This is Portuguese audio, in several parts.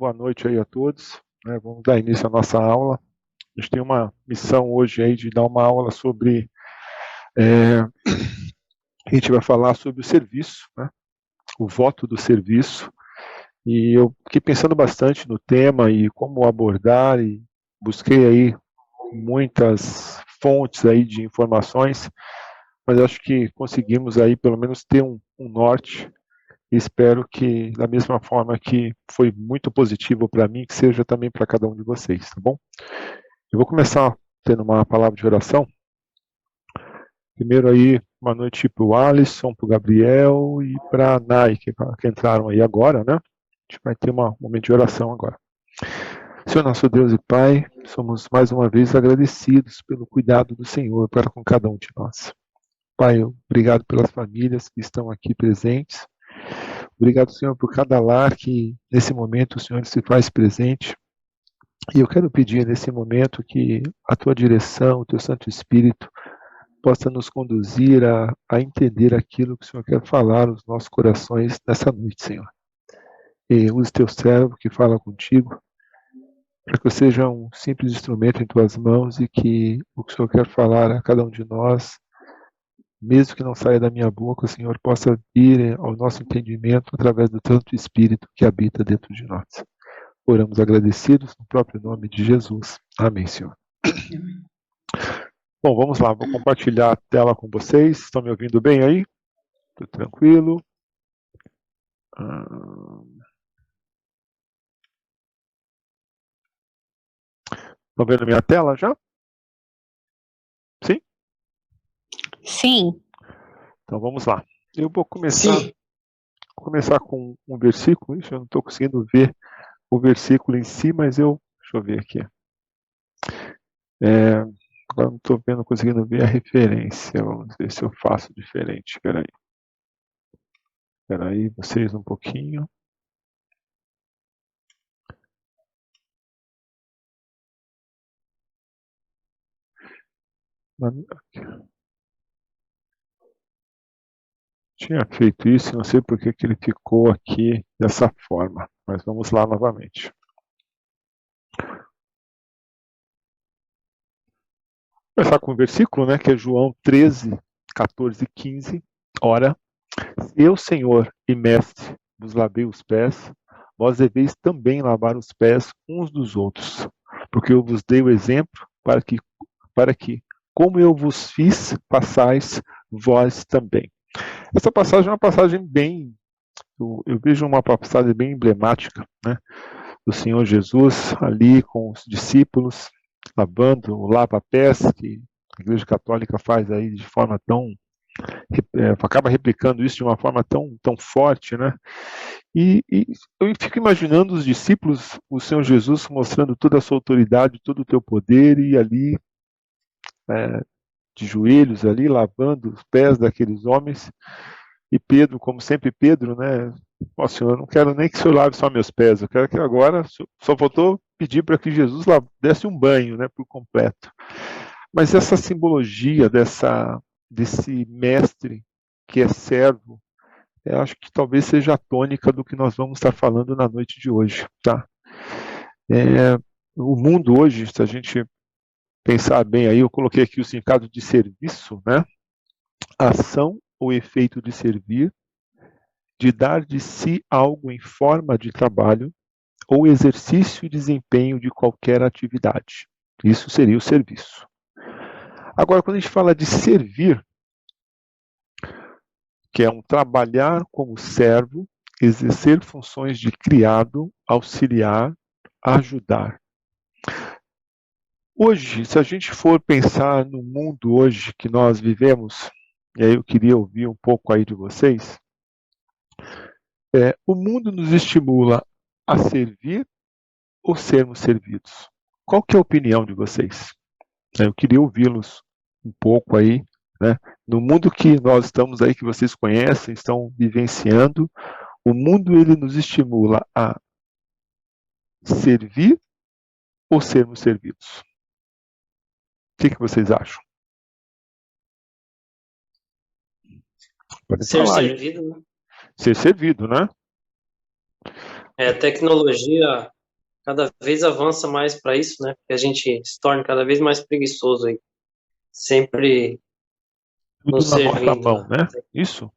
boa noite aí a todos. Vamos dar início à nossa aula. A gente tem uma missão hoje aí de dar uma aula sobre... a gente vai falar sobre o serviço, né? O voto do serviço. E eu fiquei pensando bastante no tema e como abordar, e busquei aí muitas fontes aí de informações, mas acho que conseguimos aí pelo menos ter um norte. E espero que, da mesma forma que foi muito positivo para mim, que seja também para cada um de vocês, tá bom? Eu vou começar tendo uma palavra de oração. Primeiro aí, uma noite para o Alisson, para o Gabriel e para a Nai, que entraram aí agora, né? A gente vai ter um momento de oração agora. Senhor nosso Deus e Pai, somos mais uma vez agradecidos pelo cuidado do Senhor para com cada um de nós. Pai, obrigado pelas famílias que estão aqui presentes. Obrigado, Senhor, por cada lar que nesse momento o Senhor se faz presente. E eu quero pedir nesse momento que a Tua direção, o Teu Santo Espírito, possa nos conduzir a entender aquilo que o Senhor quer falar nos nossos corações nessa noite, Senhor. E use Teu servo que fala contigo, para que eu seja um simples instrumento em Tuas mãos e que o que o Senhor quer falar a cada um de nós, mesmo que não saia da minha boca, o Senhor possa vir ao nosso entendimento através do Santo Espírito que habita dentro de nós. Oramos agradecidos no próprio nome de Jesus. Amém, Senhor. Bom, vamos lá, vou compartilhar a tela com vocês. Estão me ouvindo bem aí? Tudo tranquilo? Estão vendo minha tela já? Sim? Sim. Então vamos lá. Eu vou começar com um versículo. Ixi, eu não estou conseguindo ver o versículo em si, mas deixa eu ver aqui. Agora não estou conseguindo ver a referência. Vamos ver se eu faço diferente. Espera aí, vocês um pouquinho. Tinha feito isso, não sei por que ele ficou aqui dessa forma, mas vamos lá novamente. Vou começar com o versículo, né, que é João 13, 14 e 15. Ora, eu, Senhor e Mestre, vos lavei os pés, vós deveis também lavar os pés uns dos outros, porque eu vos dei o exemplo para que como eu vos fiz, façais vós também. Essa passagem é uma passagem bem, eu vejo uma passagem bem emblemática, né, do Senhor Jesus ali com os discípulos, lavando o lava-pés, que a Igreja Católica faz aí de forma tão, acaba replicando isso de uma forma tão forte, né? E eu fico imaginando os discípulos, o Senhor Jesus mostrando toda a sua autoridade, todo o teu poder, e ali de joelhos ali, lavando os pés daqueles homens, e Pedro, como sempre Pedro, né? Ó Senhor, eu não quero nem que o Senhor lave só meus pés, eu quero que agora, só faltou pedir para que Jesus desse um banho, né, por completo. Mas essa simbologia desse mestre que é servo, eu acho que talvez seja a tônica do que nós vamos estar falando na noite de hoje, tá? O mundo hoje, se a gente pensar bem aí, eu coloquei aqui o significado de serviço, né? Ação ou efeito de servir, de dar de si algo em forma de trabalho ou exercício e desempenho de qualquer atividade. Isso seria o serviço. Agora, quando a gente fala de servir, que é um trabalhar como servo, exercer funções de criado, auxiliar, ajudar. Hoje, se a gente for pensar no mundo hoje que nós vivemos, e aí eu queria ouvir um pouco aí de vocês, o mundo nos estimula a servir ou sermos servidos? Qual que é a opinião de vocês? Eu queria ouvi-los um pouco aí, né? No mundo que nós estamos aí, que vocês conhecem, estão vivenciando, o mundo ele nos estimula a servir ou sermos servidos? O que vocês acham? Pode Ser falar aí. servido, né? Ser servido, né? A tecnologia cada vez avança mais para isso, né? Que a gente se torne cada vez mais preguiçoso aí, sempre Tudo nos na nossa servindo, mão, né? né? Isso.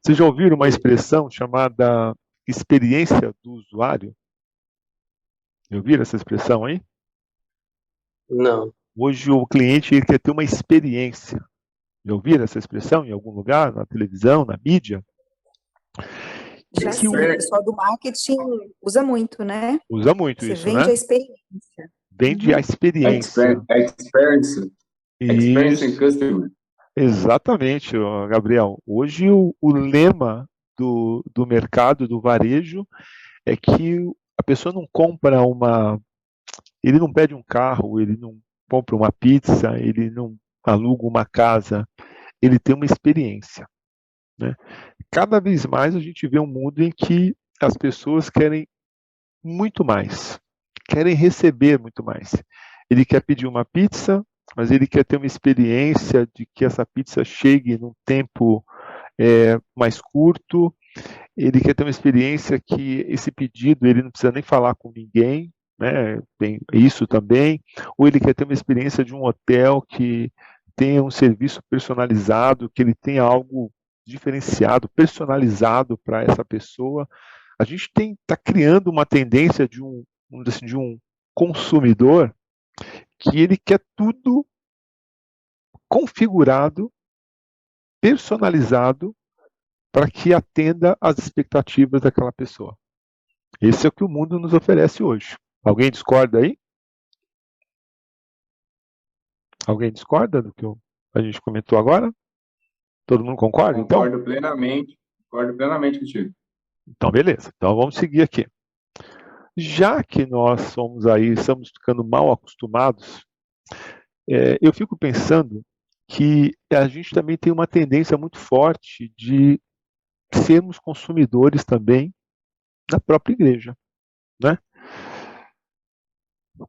Vocês já ouviram uma E expressão chamada experiência do usuário? Já ouviram essa expressão aí? não, Hoje o cliente ele quer ter uma experiência. Já ouviram essa expressão em algum lugar, na televisão, na mídia? Já Que sim, o pessoal do marketing usa muito, né? usa muito Você isso, vende né? a experiência. Vende a Uhum. experiência. Experience in Isso, customer. exatamente, ó, Gabriel. Hoje o lema do mercado, do varejo, é que a pessoa não compra uma. Ele não pede um carro, ele não compra uma pizza, ele não aluga uma casa, ele tem uma experiência, né? Cada vez mais a gente vê um mundo em que as pessoas querem muito mais, querem receber muito mais. Ele quer pedir uma pizza, mas ele quer ter uma experiência de que essa pizza chegue num tempo mais curto. Ele quer ter uma experiência que esse pedido ele não precisa nem falar com ninguém, né? Tem isso também. Ou ele quer ter uma experiência de um hotel que tenha um serviço personalizado, que ele tenha algo diferenciado, personalizado para essa pessoa. A gente está criando uma tendência de um consumidor que ele quer tudo configurado, personalizado, para que atenda às expectativas daquela pessoa. Esse é o que o mundo nos oferece hoje. Alguém discorda aí? Alguém discorda do que a gente comentou agora? Todo mundo concorda? Concordo plenamente contigo. Então, beleza. Então, vamos seguir aqui. Já que nós somos aí, estamos ficando mal acostumados, eu fico pensando que a gente também tem uma tendência muito forte de sermos consumidores também da própria igreja, né?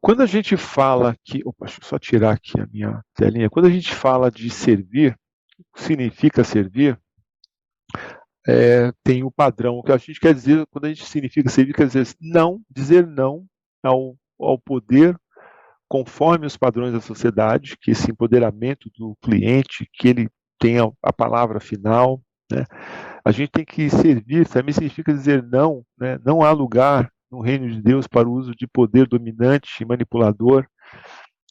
Quando a gente fala que, opa, deixa eu só tirar aqui a minha telinha. Quando a gente fala de servir, significa servir, tem o padrão. O que a gente quer dizer, quando a gente significa servir, quer dizer não ao poder conforme os padrões da sociedade, que esse empoderamento do cliente, que ele tenha a palavra final, né? A gente tem que servir, também significa dizer não, né? Não há lugar no reino de Deus para o uso de poder dominante e manipulador.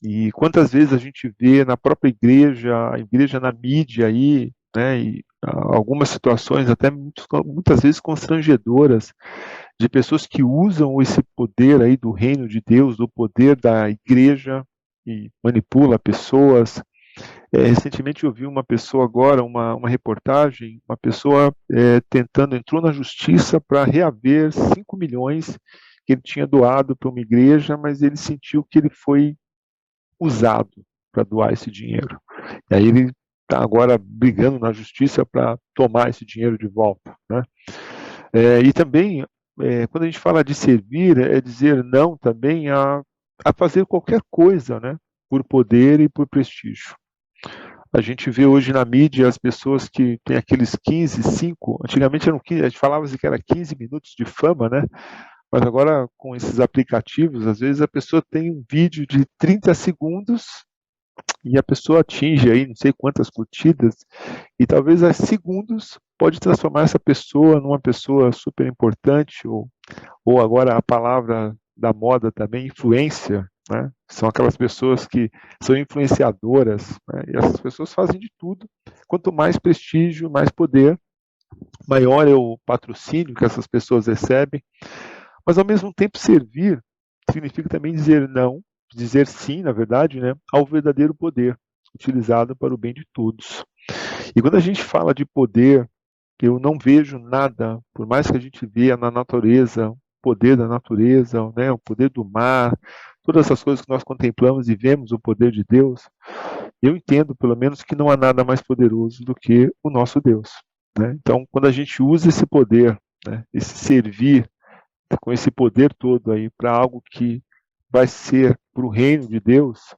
E quantas vezes a gente vê na própria igreja, a igreja na mídia aí, né, e algumas situações até muitas vezes constrangedoras de pessoas que usam esse poder aí do reino de Deus, do poder da igreja e manipula pessoas. Recentemente eu vi uma pessoa agora, uma reportagem, uma pessoa entrou na justiça para reaver 5 milhões que ele tinha doado para uma igreja, mas ele sentiu que ele foi usado para doar esse dinheiro. E aí ele está agora brigando na justiça para tomar esse dinheiro de volta, né? E também, quando a gente fala de servir, é dizer não também a fazer qualquer coisa, né? Por poder e por prestígio. A gente vê hoje na mídia as pessoas que têm aqueles 15, 5, antigamente eram 15, a gente falava que era 15 minutos de fama, né? Mas agora, com esses aplicativos, às vezes a pessoa tem um vídeo de 30 segundos e a pessoa atinge aí não sei quantas curtidas, e talvez a segundos pode transformar essa pessoa numa pessoa super importante, ou agora a palavra da moda também, influencer, né? São aquelas pessoas que são influenciadoras, né? E essas pessoas fazem de tudo. Quanto mais prestígio, mais poder, maior é o patrocínio que essas pessoas recebem. Mas ao mesmo tempo servir significa também dizer não, dizer sim, na verdade, né, ao verdadeiro poder utilizado para o bem de todos. E quando a gente fala de poder, eu não vejo nada, por mais que a gente veja na natureza, o poder da natureza, né, o poder do mar, todas essas coisas que nós contemplamos e vemos o poder de Deus, eu entendo, pelo menos, que não há nada mais poderoso do que o nosso Deus, né? Então, quando a gente usa esse poder, né, esse servir, com esse poder todo aí para algo que vai ser para o reino de Deus,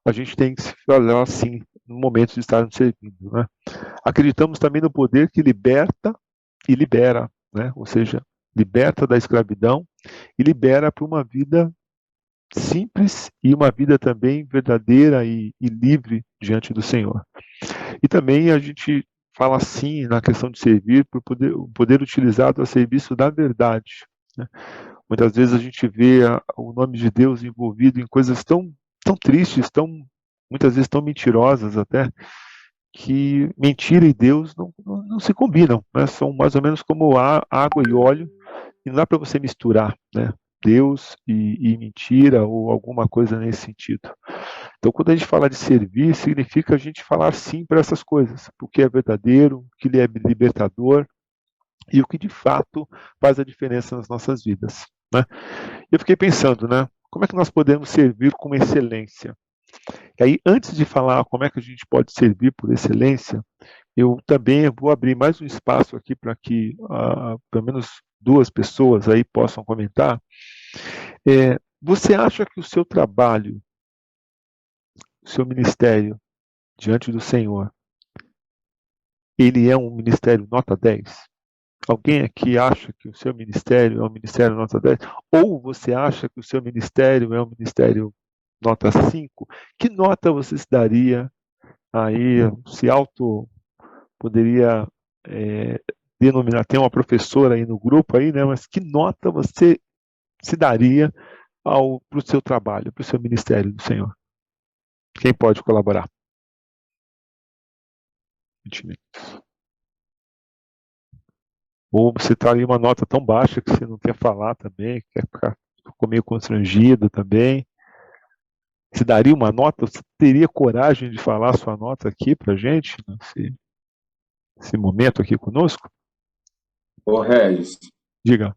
a gente tem que se falar assim no momento de estar servindo, né? Acreditamos também no poder que liberta e libera, né? Ou seja, liberta da escravidão e libera para uma vida simples e uma vida também verdadeira e livre diante do Senhor. E também a gente fala assim na questão de servir, por o poder utilizado a serviço da verdade, né? Muitas vezes a gente vê o nome de Deus envolvido em coisas tão tristes, muitas vezes tão mentirosas até, que mentira e Deus não se combinam, né? São mais ou menos como água e óleo, e não dá para você misturar, né? Deus e mentira ou alguma coisa nesse sentido. Então, quando a gente fala de servir, significa a gente falar sim para essas coisas, porque é verdadeiro, o que é libertador e o que de fato faz a diferença nas nossas vidas, né? Eu fiquei pensando, né? Como é que nós podemos servir com excelência? E aí, antes de falar como é que a gente pode servir por excelência, eu também vou abrir mais um espaço aqui para que pelo menos duas pessoas aí possam comentar. Você acha que o seu trabalho, o seu ministério diante do Senhor, ele é um ministério nota 10? Alguém aqui acha que o seu ministério é um ministério nota 10? Ou você acha que o seu ministério é um ministério nota 5? Que nota você se daria aí, se poderia denominar, tem uma professora aí no grupo aí, né? Mas que nota você se daria para o seu trabalho, para o seu ministério do Senhor? Quem pode colaborar? 20 minutos. Ou você está ali uma nota tão baixa que você não quer falar também, ficou meio constrangido também. Você daria uma nota? Você teria coragem de falar a sua nota aqui para a gente, nesse momento aqui conosco? Ô, Regis, Diga.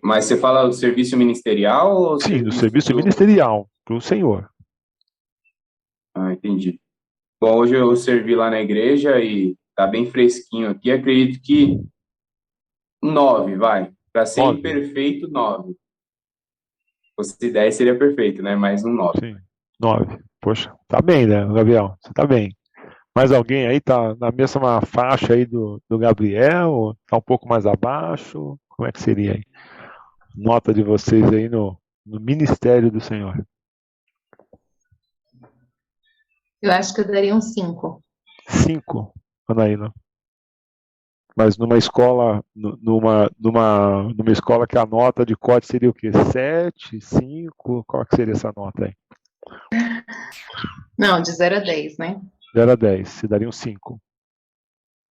mas você fala do serviço ministerial ou Sim, do serviço ministerial, para o Senhor. Ah, entendi. Bom, hoje eu servi lá na igreja e tá bem fresquinho aqui. Acredito que 9, vai. Para ser 9. imperfeito, 9. Se fosse 10 seria perfeito, né? Mas um 9. Sim, 9. Poxa, tá bem, né, Gabriel? Você tá bem. Mais alguém aí tá na mesma faixa aí do Gabriel? Tá um pouco mais abaixo? Como é que seria aí? Nota de vocês aí no ministério do Senhor. Eu acho que eu daria um 5. 5, Anaína. Mas numa escola, numa escola que a nota de corte seria o quê? 7, 5? Qual que seria essa nota aí? Não, de 0 a 10, né? 0 a 10, você daria um 5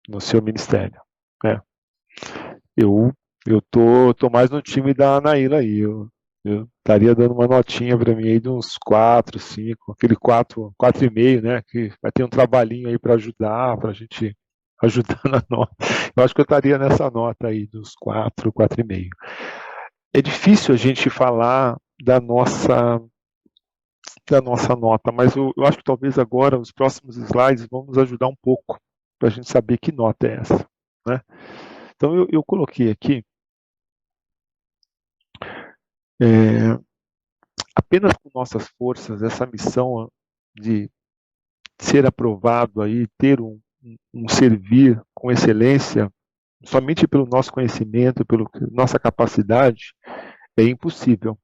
no seu ministério. Eu tô mais no time da Anaíla aí. Eu estaria dando uma notinha para mim aí de uns 4, 5, aquele 4,5, né? Que vai ter um trabalhinho aí para ajudar, para a gente ajudar na nota. Eu acho que eu estaria nessa nota aí, dos 4, 4,5. É difícil a gente falar da nossa nota, mas eu acho que talvez agora, os próximos slides, vão nos ajudar um pouco para a gente saber que nota é essa, né? Então, eu coloquei aqui apenas com nossas forças, essa missão de ser aprovado aí, ter um servir com excelência, somente pelo nosso conhecimento, pela nossa capacidade, é impossível.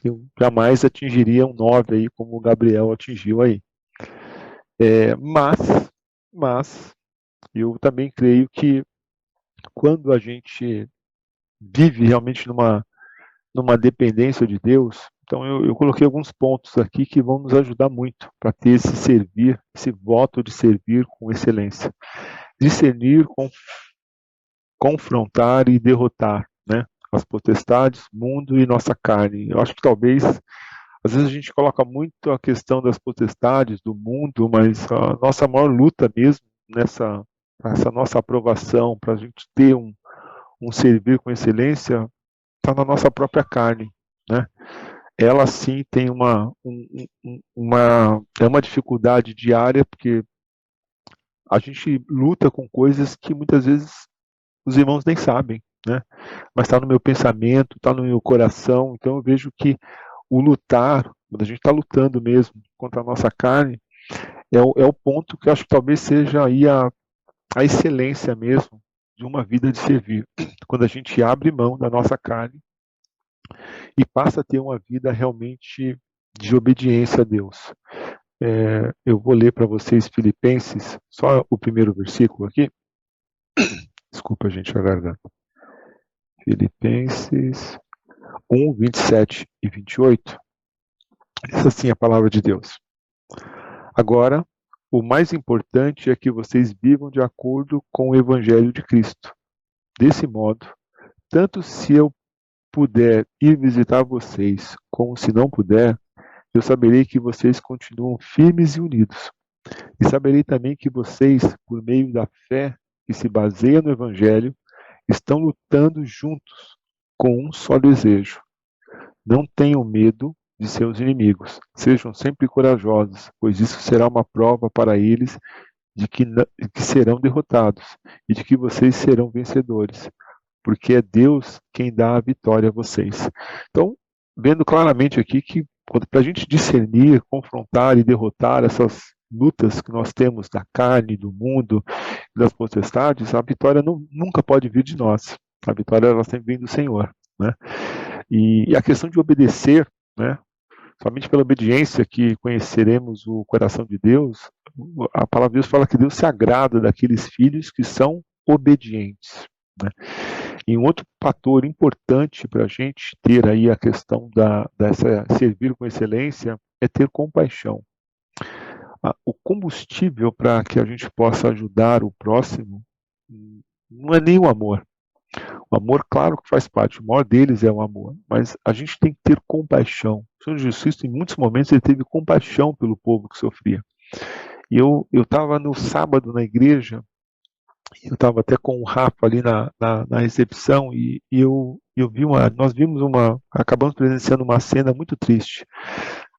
Eu jamais atingiria um 9 aí, como o Gabriel atingiu aí. Mas eu também creio que quando a gente vive realmente numa dependência de Deus, então eu coloquei alguns pontos aqui que vão nos ajudar muito para ter esse voto de servir com excelência. Discernir, confrontar e derrotar, né? As potestades, mundo e nossa carne. Eu acho que talvez, às vezes a gente coloca muito a questão das potestades, do mundo, mas a nossa maior luta mesmo essa nossa aprovação para a gente ter um servir com excelência está na nossa própria carne, né? Ela sim tem uma dificuldade diária, porque a gente luta com coisas que muitas vezes os irmãos nem sabem, né? Mas está no meu pensamento, está no meu coração. Então eu vejo que o lutar, quando a gente está lutando mesmo contra a nossa carne, é o ponto que eu acho que talvez seja aí a excelência mesmo de uma vida de servir. Quando a gente abre mão da nossa carne e passa a ter uma vida realmente de obediência a Deus. Eu vou ler para vocês Filipenses, só o primeiro versículo aqui. Desculpa, gente, a garganta. Filipenses 1, 27 e 28. Diz assim a palavra de Deus. Agora, o mais importante é que vocês vivam de acordo com o Evangelho de Cristo. Desse modo, tanto se eu puder ir visitar vocês, como se não puder, eu saberei que vocês continuam firmes e unidos. E saberei também que vocês, por meio da fé que se baseia no Evangelho, estão lutando juntos com um só desejo. Não tenham medo de seus inimigos. Sejam sempre corajosos, pois isso será uma prova para eles de que serão derrotados e de que vocês serão vencedores, porque é Deus quem dá a vitória a vocês. Então, vendo claramente aqui que para a gente discernir, confrontar e derrotar essas lutas que nós temos da carne, do mundo, das potestades, a vitória nunca pode vir de nós. A vitória ela sempre vem do Senhor, né? E a questão de obedecer, né? Somente pela obediência que conheceremos o coração de Deus. A palavra de Deus fala que Deus se agrada daqueles filhos que são obedientes, né? E um outro fator importante para a gente ter aí a questão dessa servir com excelência é ter compaixão. O combustível para que a gente possa ajudar o próximo não é nem o amor. O amor, claro que faz parte, o maior deles é o amor, mas a gente tem que ter compaixão. O Senhor Jesus Cristo, em muitos momentos, ele teve compaixão pelo povo que sofria. E eu estava no sábado na igreja, eu estava até com o Rafa ali na recepção, e nós vimos acabamos presenciando uma cena muito triste.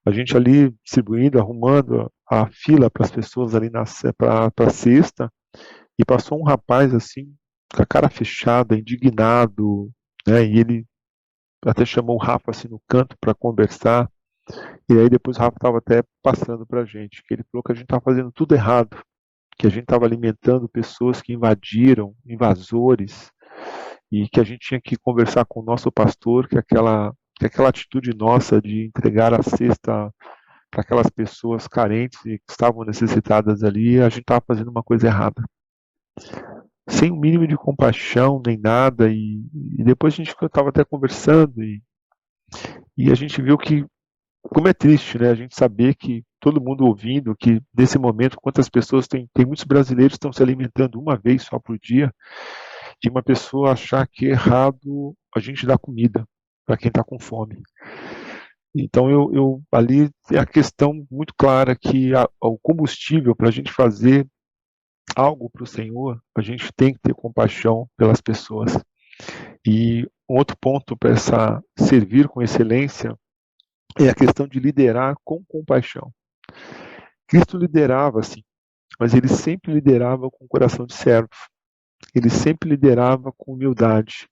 A gente ali distribuindo, arrumando a fila para as pessoas ali para a cesta, e passou um rapaz assim, com a cara fechada, indignado, né? E ele até chamou o Rafa assim no canto para conversar. E aí depois o Rafa estava até passando para a gente, que ele falou que a gente estava fazendo tudo errado, que a gente estava alimentando pessoas que invadiram, invasores, e que a gente tinha que conversar com o nosso pastor, que aquela atitude nossa de entregar a cesta para aquelas pessoas carentes e que estavam necessitadas ali, a gente estava fazendo uma coisa errada. Sem um mínimo de compaixão, nem nada, e depois a gente estava até conversando, e a gente viu que, como é triste, né, a gente saber que todo mundo ouvindo, que nesse momento, quantas pessoas tem muitos brasileiros que estão se alimentando uma vez só por dia, de uma pessoa achar que é errado a gente dar comida para quem está com fome. Então ali é a questão muito clara que o combustível para a gente fazer algo para o Senhor, a gente tem que ter compaixão pelas pessoas. E um outro ponto para servir com excelência é a questão de liderar com compaixão. Cristo liderava assim, mas ele sempre liderava com coração de servo. Ele sempre liderava com humildade.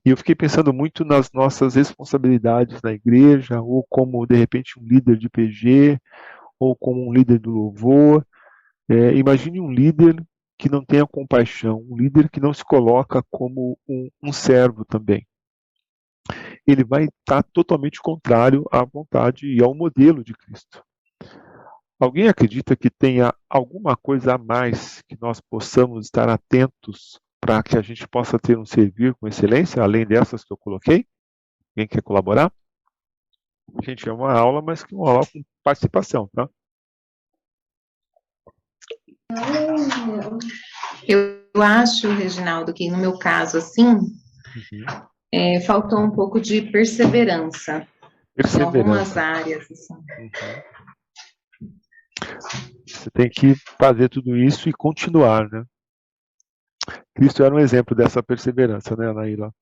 E eu fiquei pensando muito nas nossas responsabilidades na igreja, ou como, de repente, um líder de PG, ou como um líder do louvor. Imagine um líder que não tenha compaixão, um líder que não se coloca como um servo também. Ele vai estar totalmente contrário à vontade e ao modelo de Cristo. Alguém acredita que tenha alguma coisa a mais que nós possamos estar atentos para que a gente possa ter um servir com excelência, além dessas que eu coloquei? Alguém quer colaborar? Gente, é uma aula, mas que uma aula com participação, tá? Eu acho, Reginaldo, que no meu caso, assim, faltou um pouco de perseverança em algumas áreas. Assim. Você tem que fazer tudo isso e continuar, né? Cristo era um exemplo dessa perseverança, né, Anaíla?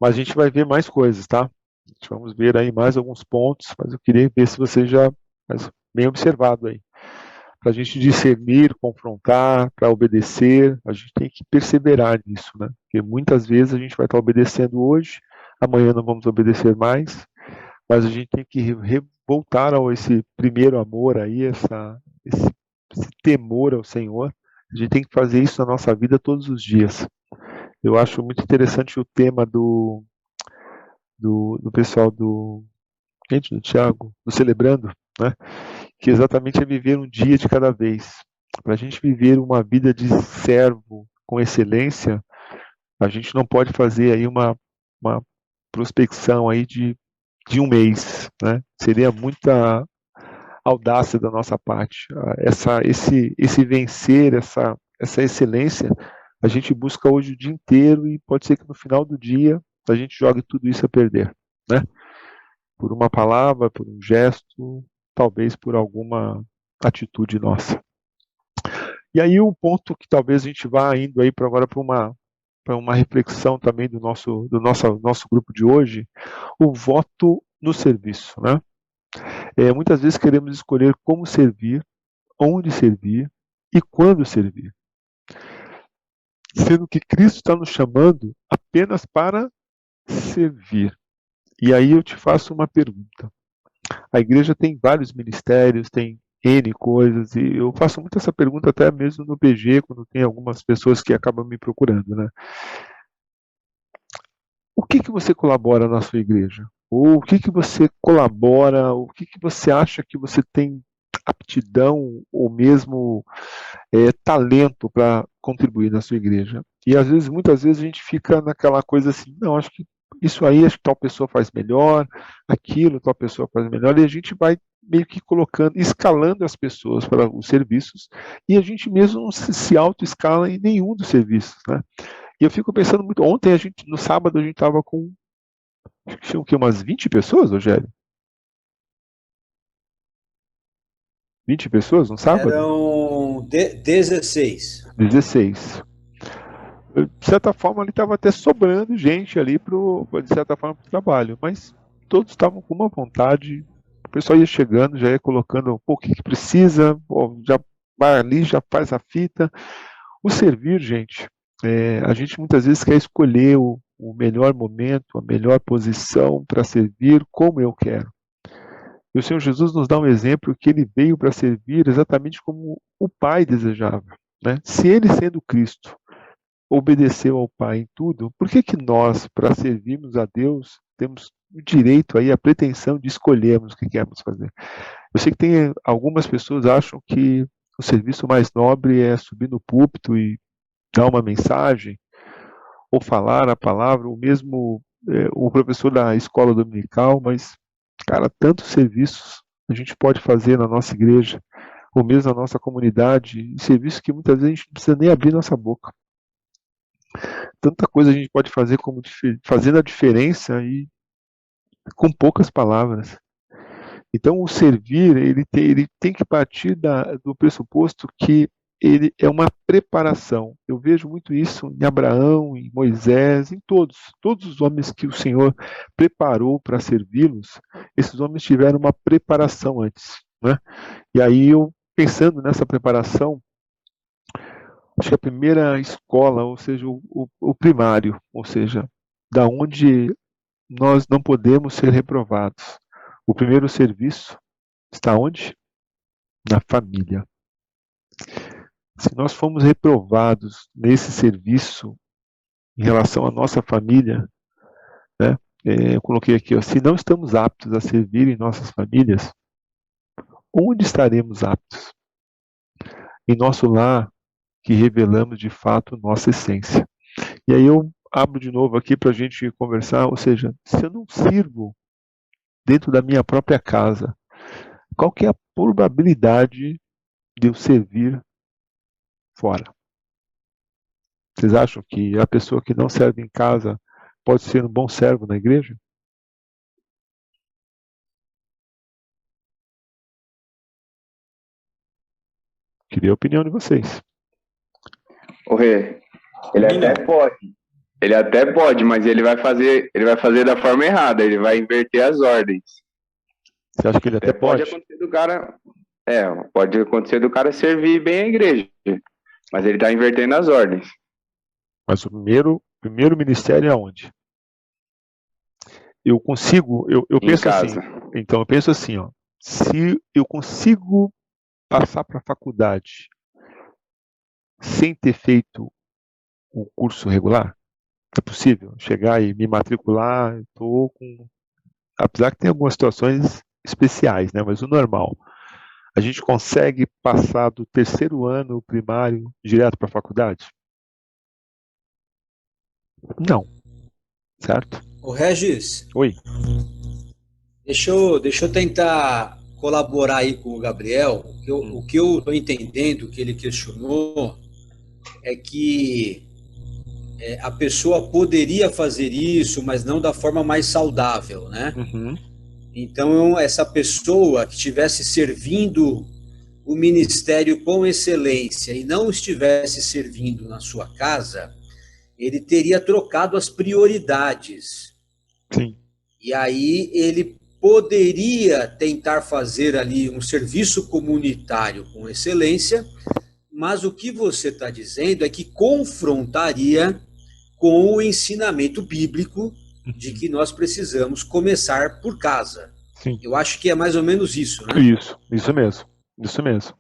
Mas a gente vai ver mais coisas, tá? Vamos ver aí mais alguns pontos, mas eu queria ver se você já bem observado aí. Para a gente discernir, confrontar, para obedecer, a gente tem que perseverar nisso, né? Porque muitas vezes a gente vai estar obedecendo hoje, amanhã não vamos obedecer mais, mas a gente tem que voltar a esse primeiro amor aí, esse temor ao Senhor. A gente tem que fazer isso na nossa vida todos os dias. Eu acho muito interessante o tema do pessoal do Tiago, do Celebrando, né? Que exatamente é viver um dia de cada vez. Para a gente viver uma vida de servo com excelência, a gente não pode fazer aí uma prospecção aí de um mês, né? Seria muita audácia da nossa parte. Esse vencer, essa excelência, a gente busca hoje o dia inteiro e pode ser que no final do dia a gente jogue tudo isso a perder, né? Por uma palavra, por um gesto, talvez por alguma atitude nossa. E aí um ponto que talvez a gente vá indo aí agora para uma reflexão também do nosso grupo de hoje, o voto no serviço, né? Muitas vezes queremos escolher como servir, onde servir e quando servir, sendo que Cristo está nos chamando apenas para servir. E aí eu te faço uma pergunta. A igreja tem vários ministérios, tem N coisas, e eu faço muito essa pergunta até mesmo no PG, quando tem algumas pessoas que acabam me procurando, né? O que você colabora na sua igreja? Ou o que você colabora, o que você acha que você tem aptidão ou mesmo talento para contribuir na sua igreja? E às vezes, muitas vezes a gente fica naquela coisa assim, não, acho que isso aí, acho que tal pessoa faz melhor, aquilo, tal pessoa faz melhor, e a gente vai meio que colocando, escalando as pessoas para os serviços, e a gente mesmo não se auto-escala em nenhum dos serviços, né? E eu fico pensando muito, ontem no sábado a gente estava com, tinha o quê, umas 20 pessoas, Rogério? 20 pessoas no sábado? Eram 16. 16. De certa forma, ali estava até sobrando gente ali de certa forma, para o trabalho, mas todos estavam com uma vontade, o pessoal ia chegando, já ia colocando, o que precisa, já vai ali, já faz a fita. O servir, gente, a gente muitas vezes quer escolher o melhor momento, a melhor posição para servir como eu quero. E o Senhor Jesus nos dá um exemplo que ele veio para servir exatamente como o Pai desejava, né? Se ele, sendo Cristo, obedeceu ao Pai em tudo, por que nós, para servirmos a Deus, temos o direito aí, a pretensão de escolhermos o que queremos fazer? Eu sei que tem algumas pessoas que acham que o serviço mais nobre é subir no púlpito e dar uma mensagem, ou falar a palavra, ou mesmo o professor da escola dominical, mas, cara, tantos serviços a gente pode fazer na nossa igreja, ou mesmo na nossa comunidade, serviços que muitas vezes a gente não precisa nem abrir nossa boca. Tanta coisa a gente pode fazer como fazendo a diferença e com poucas palavras. Então o servir, ele tem que partir do pressuposto que ele é uma preparação. Eu vejo muito isso em Abraão, em Moisés, em todos os homens que o Senhor preparou para servi-los, esses homens tiveram uma preparação antes, né? E aí eu, pensando nessa preparação, acho que a primeira escola, ou seja, o primário, ou seja, da onde nós não podemos ser reprovados. O primeiro serviço está onde? Na família. Se nós formos reprovados nesse serviço em relação à nossa família, né? Eu coloquei aqui, ó, se não estamos aptos a servir em nossas famílias, onde estaremos aptos? Em nosso lar, que revelamos de fato nossa essência. E aí eu abro de novo aqui para a gente conversar, ou seja, se eu não sirvo dentro da minha própria casa, qual que é a probabilidade de eu servir fora? Vocês acham que a pessoa que não serve em casa pode ser um bom servo na igreja? Queria a opinião de vocês. O Rê, ele até pode, mas ele vai fazer da forma errada, ele vai inverter as ordens. Você acha que ele até pode? Pode acontecer do cara servir bem a igreja, mas ele está invertendo as ordens. Mas o primeiro ministério é onde? Eu penso assim. Então eu penso assim, ó, se eu consigo passar para a faculdade sem ter feito o curso regular, É possível chegar e me matricular, apesar que tem algumas situações especiais, né? Mas o normal. A gente consegue passar do terceiro ano primário direto para a faculdade? Não, certo? Ô, Regis, Oi. deixa eu tentar colaborar aí com o Gabriel. O que eu estou entendendo que ele questionou é que a pessoa poderia fazer isso, mas não da forma mais saudável, né? Uhum. Então, essa pessoa que estivesse servindo o ministério com excelência e não estivesse servindo na sua casa, ele teria trocado as prioridades. Sim. E aí ele poderia tentar fazer ali um serviço comunitário com excelência, mas o que você está dizendo é que confrontaria com o ensinamento bíblico de que nós precisamos começar por casa. Sim. Eu acho que é mais ou menos isso, né? Isso mesmo.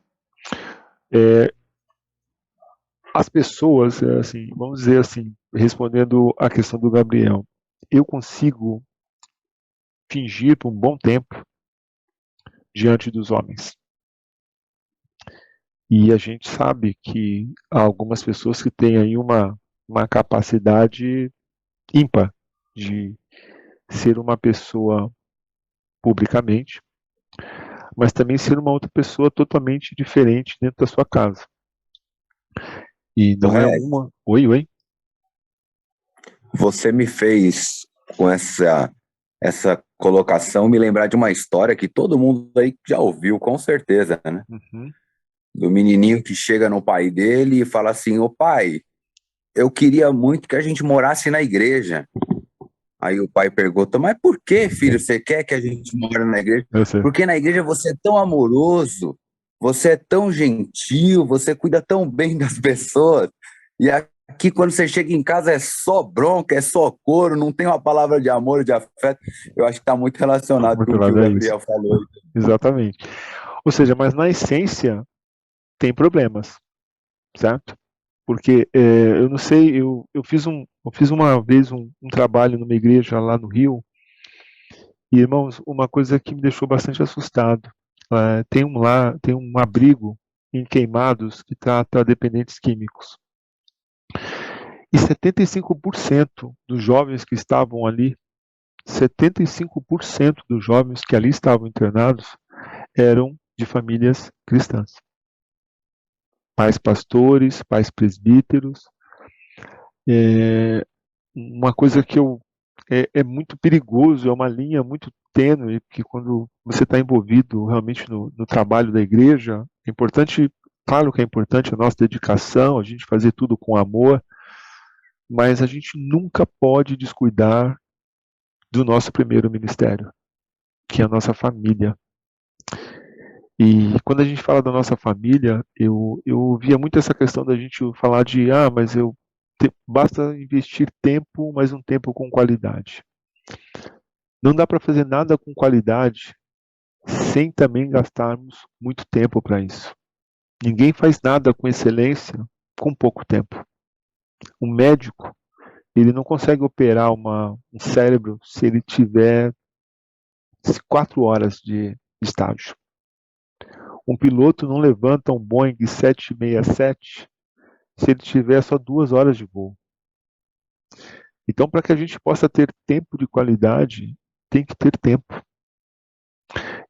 As pessoas, assim, vamos dizer assim, respondendo à questão do Gabriel, eu consigo fingir por um bom tempo diante dos homens. E a gente sabe que há algumas pessoas que têm aí uma capacidade ímpar de ser uma pessoa publicamente, mas também ser uma outra pessoa totalmente diferente dentro da sua casa. E não é uma... Oi? Você me fez, com essa colocação, me lembrar de uma história que todo mundo aí já ouviu, com certeza, né? Uhum. Do menininho que chega no pai dele e fala assim: ô pai, eu queria muito que a gente morasse na igreja. Aí o pai pergunta: mas por que, filho, você quer que a gente more na igreja? Porque na igreja você é tão amoroso, você é tão gentil, você cuida tão bem das pessoas. E aqui, quando você chega em casa, é só bronca, é só couro, não tem uma palavra de amor, de afeto. Eu acho que está muito relacionado com o que o Gabriel falou. Exatamente. Ou seja, mas na essência tem problemas, certo? Porque eu não sei, eu fiz uma vez um trabalho numa igreja lá no Rio, e, irmãos, uma coisa que me deixou bastante assustado. Tem um abrigo em Queimados que trata dependentes químicos. E 75% dos jovens que estavam ali, 75% dos jovens que ali estavam internados eram de famílias cristãs. Pais pastores, pais presbíteros. Uma coisa que é muito perigoso, é uma linha muito tênue, porque quando você está envolvido realmente no trabalho da igreja, é importante, claro que é importante a nossa dedicação, a gente fazer tudo com amor, mas a gente nunca pode descuidar do nosso primeiro ministério, que é a nossa família. E quando a gente fala da nossa família, eu via muito essa questão da gente falar de, mas basta investir tempo, mas um tempo com qualidade. Não dá para fazer nada com qualidade sem também gastarmos muito tempo para isso. Ninguém faz nada com excelência com pouco tempo. Um médico, ele não consegue operar um cérebro se ele tiver 4 horas de estágio. Um piloto não levanta um Boeing 767 se ele tiver só 2 horas de voo. Então, para que a gente possa ter tempo de qualidade, tem que ter tempo.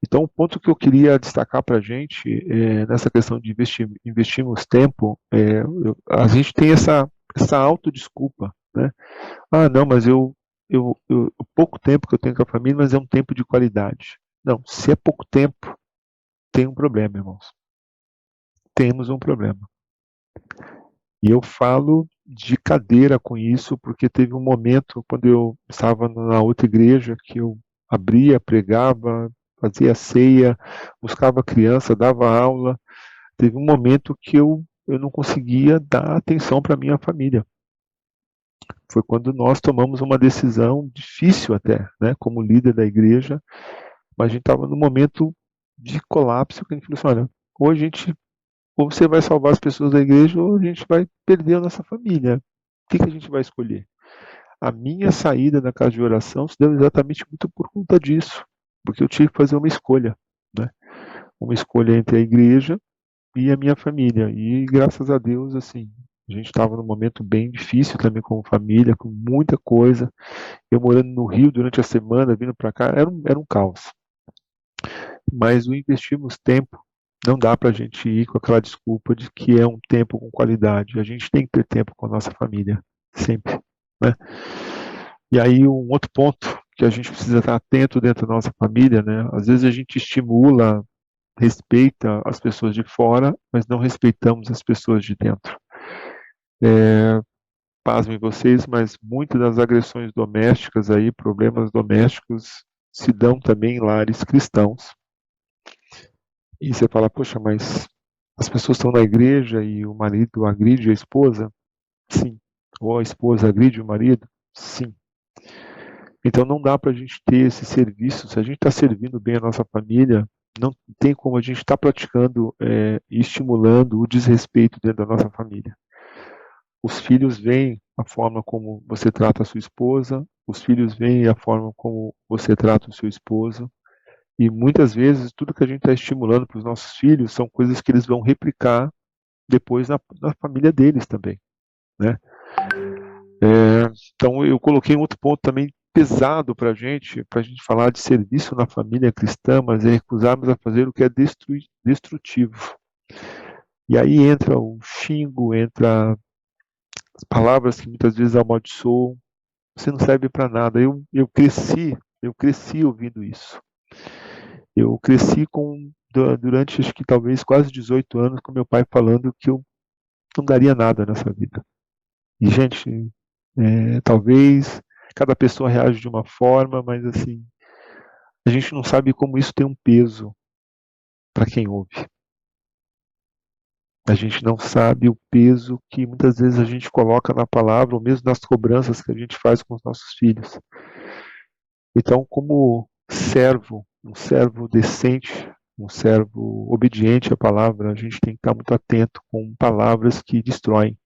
Então, o ponto que eu queria destacar para a gente, nessa questão de investirmos tempo, a gente tem essa autodesculpa, né? Não, mas pouco tempo que eu tenho com a família, mas é um tempo de qualidade. Não, se é pouco tempo, tem um problema, irmãos. Temos um problema. E eu falo de cadeira com isso, porque teve um momento, quando eu estava na outra igreja, que eu abria, pregava, fazia ceia, buscava criança, dava aula. Teve um momento que eu não conseguia dar atenção para minha família. Foi quando nós tomamos uma decisão difícil até, né, como líder da igreja, mas a gente estava num momento de colapso, que a gente falou assim: olha, ou você vai salvar as pessoas da igreja, ou a gente vai perder a nossa família. O que a gente vai escolher? a minha saída da casa de oração se deu exatamente muito por conta disso, porque eu tive que fazer uma escolha, né? Uma escolha entre a igreja e a minha família. E graças a Deus, assim, a gente estava num momento bem difícil também como família, com muita coisa. Eu morando no Rio durante a semana, vindo para cá, era um caos. Mas o investimos tempo. Não dá para a gente ir com aquela desculpa de que é um tempo com qualidade. A gente tem que ter tempo com a nossa família, sempre, né? E aí um outro ponto que a gente precisa estar atento dentro da nossa família, né? Às vezes a gente estimula, respeita as pessoas de fora, mas não respeitamos as pessoas de dentro. Pasmem vocês, mas muitas das agressões domésticas aí, problemas domésticos, se dão também em lares cristãos. E você fala, poxa, mas as pessoas estão na igreja e o marido agride a esposa? Sim. Ou a esposa agride o marido? Sim. Então não dá para a gente ter esse serviço. Se a gente está servindo bem a nossa família, não tem como a gente estar praticando e estimulando o desrespeito dentro da nossa família. Os filhos veem a forma como você trata a sua esposa, os filhos veem a forma como você trata o seu esposo. E muitas vezes tudo que a gente está estimulando para os nossos filhos são coisas que eles vão replicar depois na família deles também, né? Então eu coloquei um outro ponto também pesado para a gente falar de serviço na família cristã, mas é recusarmos a fazer o que é destrutivo. E aí entra o xingo, entra as palavras que muitas vezes amaldiçoam. Você não serve para nada. Eu cresci ouvindo isso. Eu cresci durante, acho que talvez quase 18 anos, com meu pai falando que eu não daria nada nessa vida. E, gente, talvez cada pessoa reage de uma forma, mas, assim, a gente não sabe como isso tem um peso para quem ouve. A gente não sabe o peso que muitas vezes a gente coloca na palavra, ou mesmo nas cobranças que a gente faz com os nossos filhos. Então, como servo, um servo decente, um servo obediente à palavra, a gente tem que estar muito atento com palavras que destroem,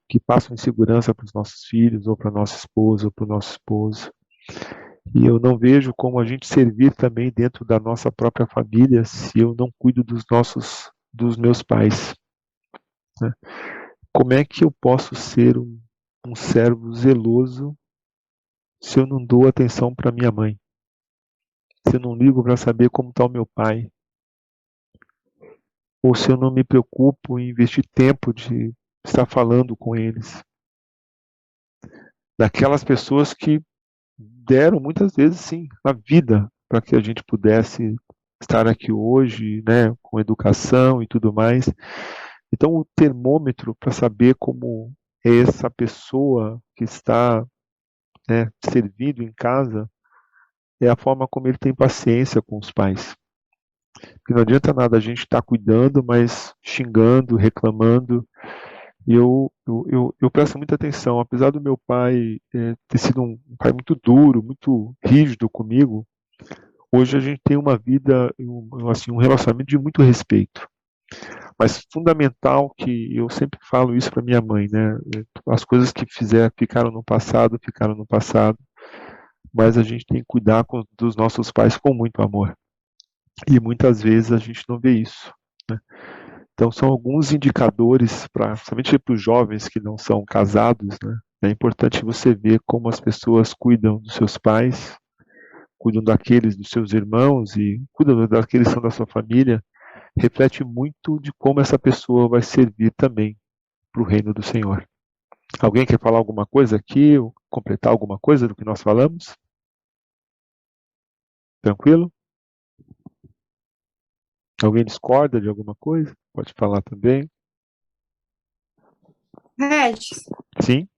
que passam insegurança para os nossos filhos, ou para a nossa esposa, ou para o nosso esposo. E eu não vejo como a gente servir também dentro da nossa própria família se eu não cuido dos meus pais, né? Como é que eu posso ser um servo zeloso se eu não dou atenção para minha mãe? Se eu não ligo para saber como está o meu pai? Ou se eu não me preocupo em investir tempo de estar falando com eles? Daquelas pessoas que deram muitas vezes, sim, a vida para que a gente pudesse estar aqui hoje, né, com educação e tudo mais. Então, o termômetro para saber como é essa pessoa que está, né, servindo em casa é a forma como ele tem paciência com os pais. Porque não adianta nada a gente estar cuidando, mas xingando, reclamando. E eu presto muita atenção. Apesar do meu pai ter sido um pai muito duro, muito rígido comigo, hoje a gente tem uma vida, assim, um relacionamento de muito respeito. Mas fundamental, que eu sempre falo isso para minha mãe, né? As coisas que ficaram no passado, mas a gente tem que cuidar dos nossos pais com muito amor. E muitas vezes a gente não vê isso, né? Então são alguns indicadores, principalmente para os jovens que não são casados, né? É importante você ver como as pessoas cuidam dos seus pais, cuidam dos seus irmãos e cuidam daqueles que são da sua família. Reflete muito de como essa pessoa vai servir também para o reino do Senhor. Alguém quer falar alguma coisa aqui, ou completar alguma coisa do que nós falamos? Tranquilo? Alguém discorda de alguma coisa? Pode falar também. Regis, Sim?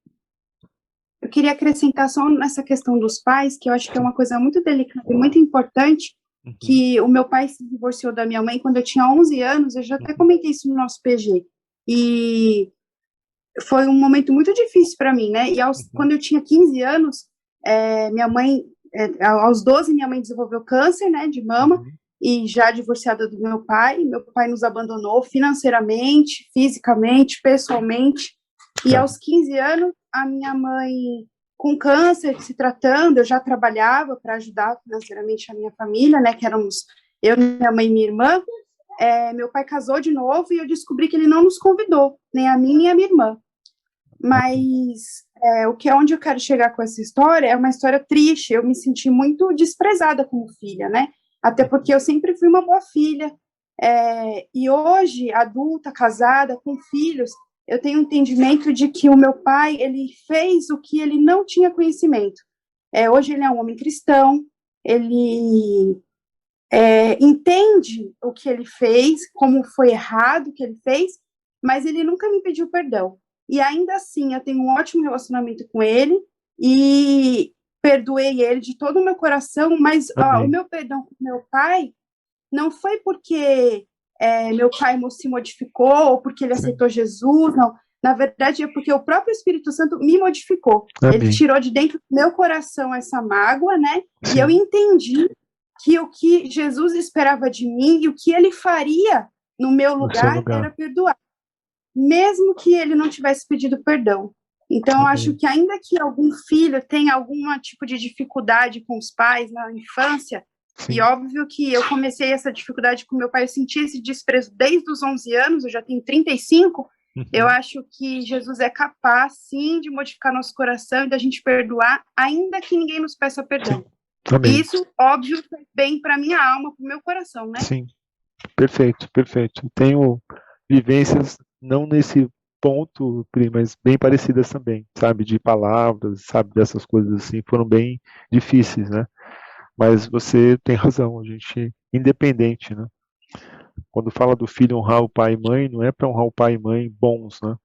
eu queria acrescentar só nessa questão dos pais, que eu acho que é uma coisa muito delicada e muito importante, que o meu pai se divorciou da minha mãe quando eu tinha 11 anos, eu já até comentei isso no nosso PG, e foi um momento muito difícil para mim, né? E quando eu tinha 15 anos, minha mãe, aos 12, minha mãe desenvolveu câncer, né, de mama, e já divorciada do meu pai nos abandonou financeiramente, fisicamente, pessoalmente, E aos 15 anos, a minha mãe, com câncer, se tratando, eu já trabalhava para ajudar financeiramente a minha família, né, que éramos eu, minha mãe e minha irmã. Meu pai casou de novo e eu descobri que ele não nos convidou, nem a mim nem a minha irmã. Mas onde eu quero chegar com essa história é uma história triste. Eu me senti muito desprezada como filha, né? Até porque eu sempre fui uma boa filha. E hoje, adulta, casada, com filhos, eu tenho um entendimento de que o meu pai, ele fez o que ele não tinha conhecimento. Hoje ele é um homem cristão, ele entende o que ele fez, como foi errado o que ele fez, mas ele nunca me pediu perdão. E ainda assim, eu tenho um ótimo relacionamento com ele e perdoei ele de todo o meu coração, mas o meu perdão com meu pai não foi porque meu pai se modificou ou porque ele aceitou Jesus, não. Na verdade, é porque o próprio Espírito Santo me modificou. Amém. Ele tirou de dentro do meu coração essa mágoa, né? Sim. E eu entendi que o que Jesus esperava de mim e o que ele faria no meu lugar era perdoar, mesmo que ele não tivesse pedido perdão. Então, eu acho que ainda que algum filho tenha algum tipo de dificuldade com os pais na infância, sim, e óbvio que eu comecei essa dificuldade com meu pai, eu senti esse desprezo desde os 11 anos, eu já tenho 35, eu acho que Jesus é capaz, sim, de modificar nosso coração e da gente perdoar, ainda que ninguém nos peça perdão. E isso, óbvio, faz bem para minha alma, para o meu coração, né? Sim, perfeito, perfeito. Tenho vivências, não nesse ponto, Pri, mas bem parecidas também, sabe, de palavras, sabe, dessas coisas assim, foram bem difíceis, né? Mas você tem razão, a gente, independente, né? Quando fala do filho honrar o pai e mãe, não é para honrar o pai e mãe bons, né?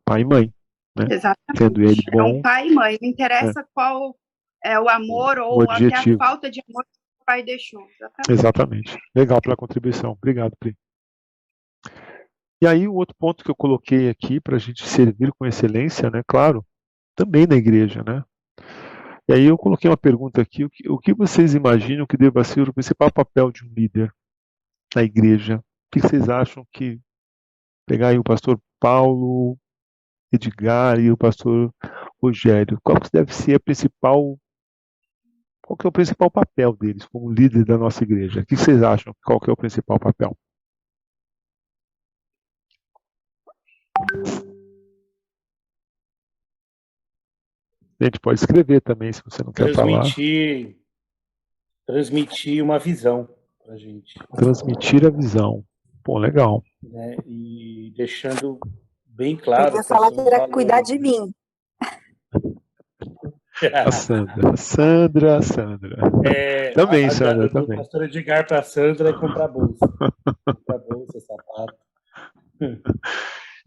Pai e mãe, né? Exatamente. Tendo ele bom. É um pai e mãe, não interessa qual é o amor ou até a falta de amor que o pai deixou. Exatamente. Legal pela contribuição. Obrigado, Pri. E aí, o outro ponto que eu coloquei aqui para a gente servir com excelência, né? Claro, também na igreja, né? E aí eu coloquei uma pergunta aqui: o que vocês imaginam que deva ser o principal papel de um líder na igreja? O que vocês acham que pegar aí o pastor Paulo, Edgar e o pastor Rogério? Qual que deve ser qual que é o principal papel deles como líder da nossa igreja? O que vocês acham? Qual que é o principal papel? A gente pode escrever também, se você não quer falar. Transmitir uma visão para a gente. Transmitir a visão. Pô, legal. Né? E deixando bem claro... Eu ia falar que era cuidar de mim. A Sandra. Também, Sandra, também. O pastor Edgar para a Sandra é comprar bolsa. Comprar bolsa, sapato.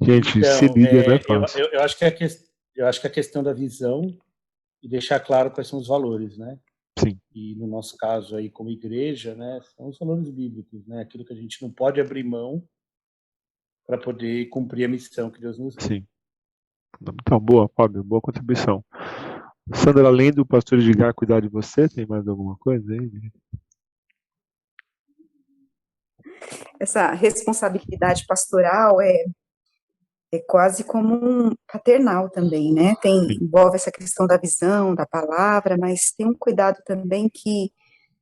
Gente, então, ser líder não é fácil. Eu acho que a questão da visão e deixar claro quais são os valores, né? Sim. E no nosso caso aí como igreja, né, são os valores bíblicos, né? Aquilo que a gente não pode abrir mão para poder cumprir a missão que Deus nos deu. Sim. Então, boa, Fábio, boa contribuição. Sandra, além do pastor Edgar cuidar de você, tem mais alguma coisa aí? Essa responsabilidade pastoral é quase como um paternal também, né? Envolve essa questão da visão, da palavra, mas tem um cuidado também que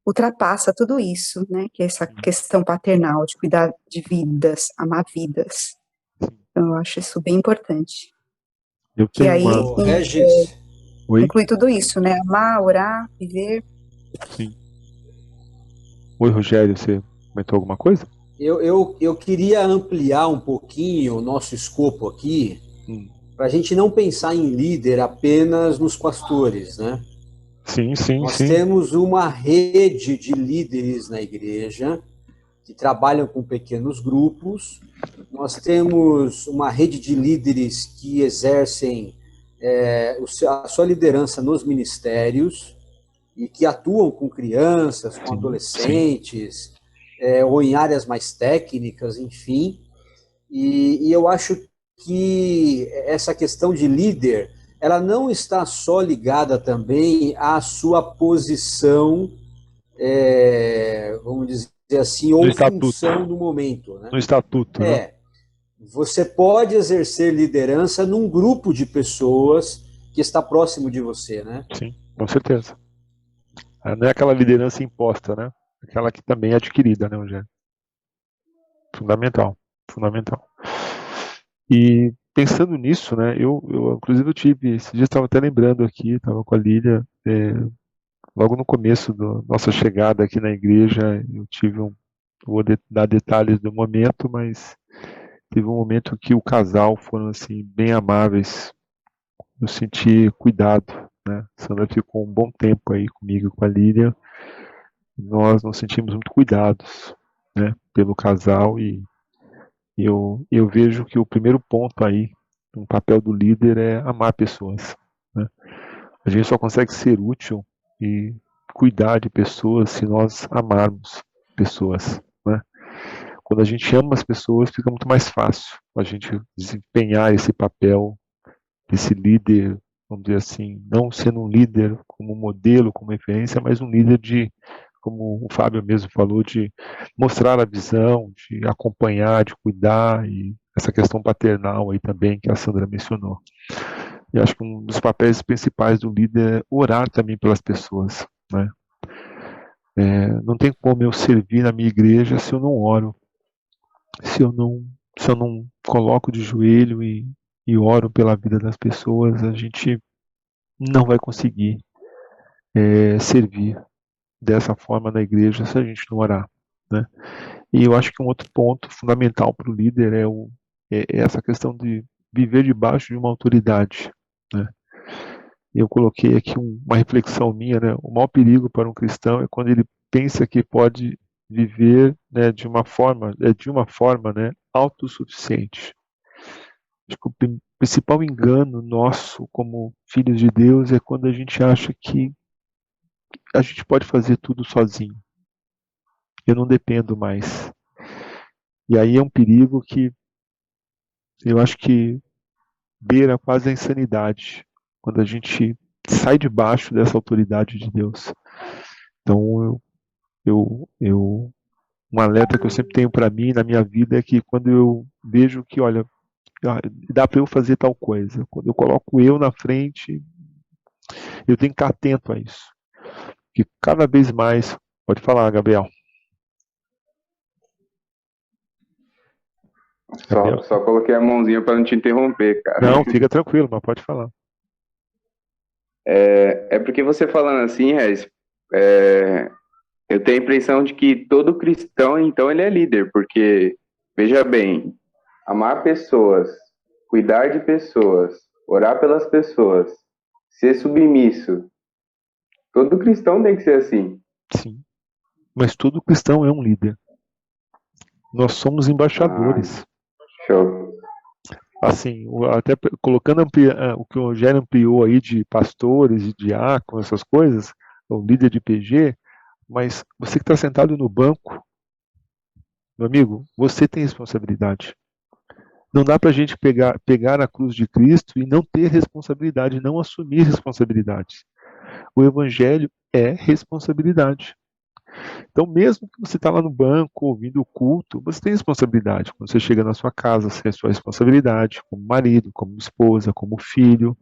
ultrapassa tudo isso, né? Que é essa questão paternal, de cuidar de vidas, amar vidas. Então, eu acho isso bem importante. Que aí inclui tudo isso, né? Amar, orar, viver. Sim. Oi, Rogério, você comentou alguma coisa? Eu queria ampliar um pouquinho o nosso escopo aqui, para a gente não pensar em líder apenas nos pastores, né? Sim. Nós temos uma rede de líderes na igreja que trabalham com pequenos grupos, nós temos uma rede de líderes que exercem a sua liderança nos ministérios e que atuam com crianças, com adolescentes, ou em áreas mais técnicas, enfim. E eu acho que essa questão de líder, ela não está só ligada também à sua posição, vamos dizer assim, ou função no momento. Né? No estatuto, né? Você pode exercer liderança num grupo de pessoas que está próximo de você, né? Sim, com certeza. Não é aquela liderança imposta, né? Aquela que também é adquirida, né, Eugênio? Fundamental, fundamental. E pensando nisso, né, inclusive eu tive, esse dia estava até lembrando aqui, estava com a Lília, logo no começo da nossa chegada aqui na igreja, eu tive vou dar detalhes do momento, mas teve um momento que o casal foram assim bem amáveis, eu senti cuidado, né? A Sandra ficou um bom tempo aí comigo, com a Lília, nós nos sentimos muito cuidados, né, pelo casal e eu vejo que o primeiro ponto aí, no papel do líder, é amar pessoas, né? A gente só consegue ser útil e cuidar de pessoas se nós amarmos pessoas, né? Quando a gente ama as pessoas, fica muito mais fácil a gente desempenhar esse papel desse líder, vamos dizer assim, não sendo um líder como modelo, como referência, mas um líder como o Fábio mesmo falou, de mostrar a visão, de acompanhar, de cuidar, e essa questão paternal aí também que a Sandra mencionou. E acho que um dos papéis principais do líder é orar também pelas pessoas, né? Não tem como eu servir na minha igreja se eu não oro, se eu não coloco de joelho e oro pela vida das pessoas, a gente não vai conseguir servir dessa forma na igreja se a gente não orar, né? E eu acho que um outro ponto fundamental para o líder é essa questão de viver debaixo de uma autoridade, né? Eu coloquei aqui uma reflexão minha, né? O maior perigo para um cristão é quando ele pensa que pode viver, né, de uma forma, né, autossuficiente. Acho que o principal engano nosso como filhos de Deus é quando a gente acha que a gente pode fazer tudo sozinho. Eu não dependo mais. E aí é um perigo que eu acho que beira quase a insanidade, quando a gente sai debaixo dessa autoridade de Deus. Então, um alerta que eu sempre tenho para mim, na minha vida, é que quando eu vejo que, olha, dá para eu fazer tal coisa, quando eu coloco eu na frente, eu tenho que estar atento a isso. Que cada vez mais, pode falar, Gabriel. Só coloquei a mãozinha para não te interromper, cara. Não, fica tranquilo, mas pode falar. É porque você falando assim, Regis, eu tenho a impressão de que todo cristão, então, ele é líder, porque, veja bem, amar pessoas, cuidar de pessoas, orar pelas pessoas, ser submisso, todo cristão tem que ser assim. Sim, mas todo cristão é um líder. Nós somos embaixadores. Show. Assim, até colocando o que o Rogério ampliou aí de pastores e diáconos, essas coisas, o líder de PG, mas você que está sentado no banco, meu amigo, você tem responsabilidade. Não dá para a gente pegar a cruz de Cristo e não ter responsabilidade, não assumir responsabilidades. O Evangelho é responsabilidade. Então, mesmo que você está lá no banco, ouvindo o culto, você tem responsabilidade. Quando você chega na sua casa, você tem a sua responsabilidade como marido, como esposa, como filho.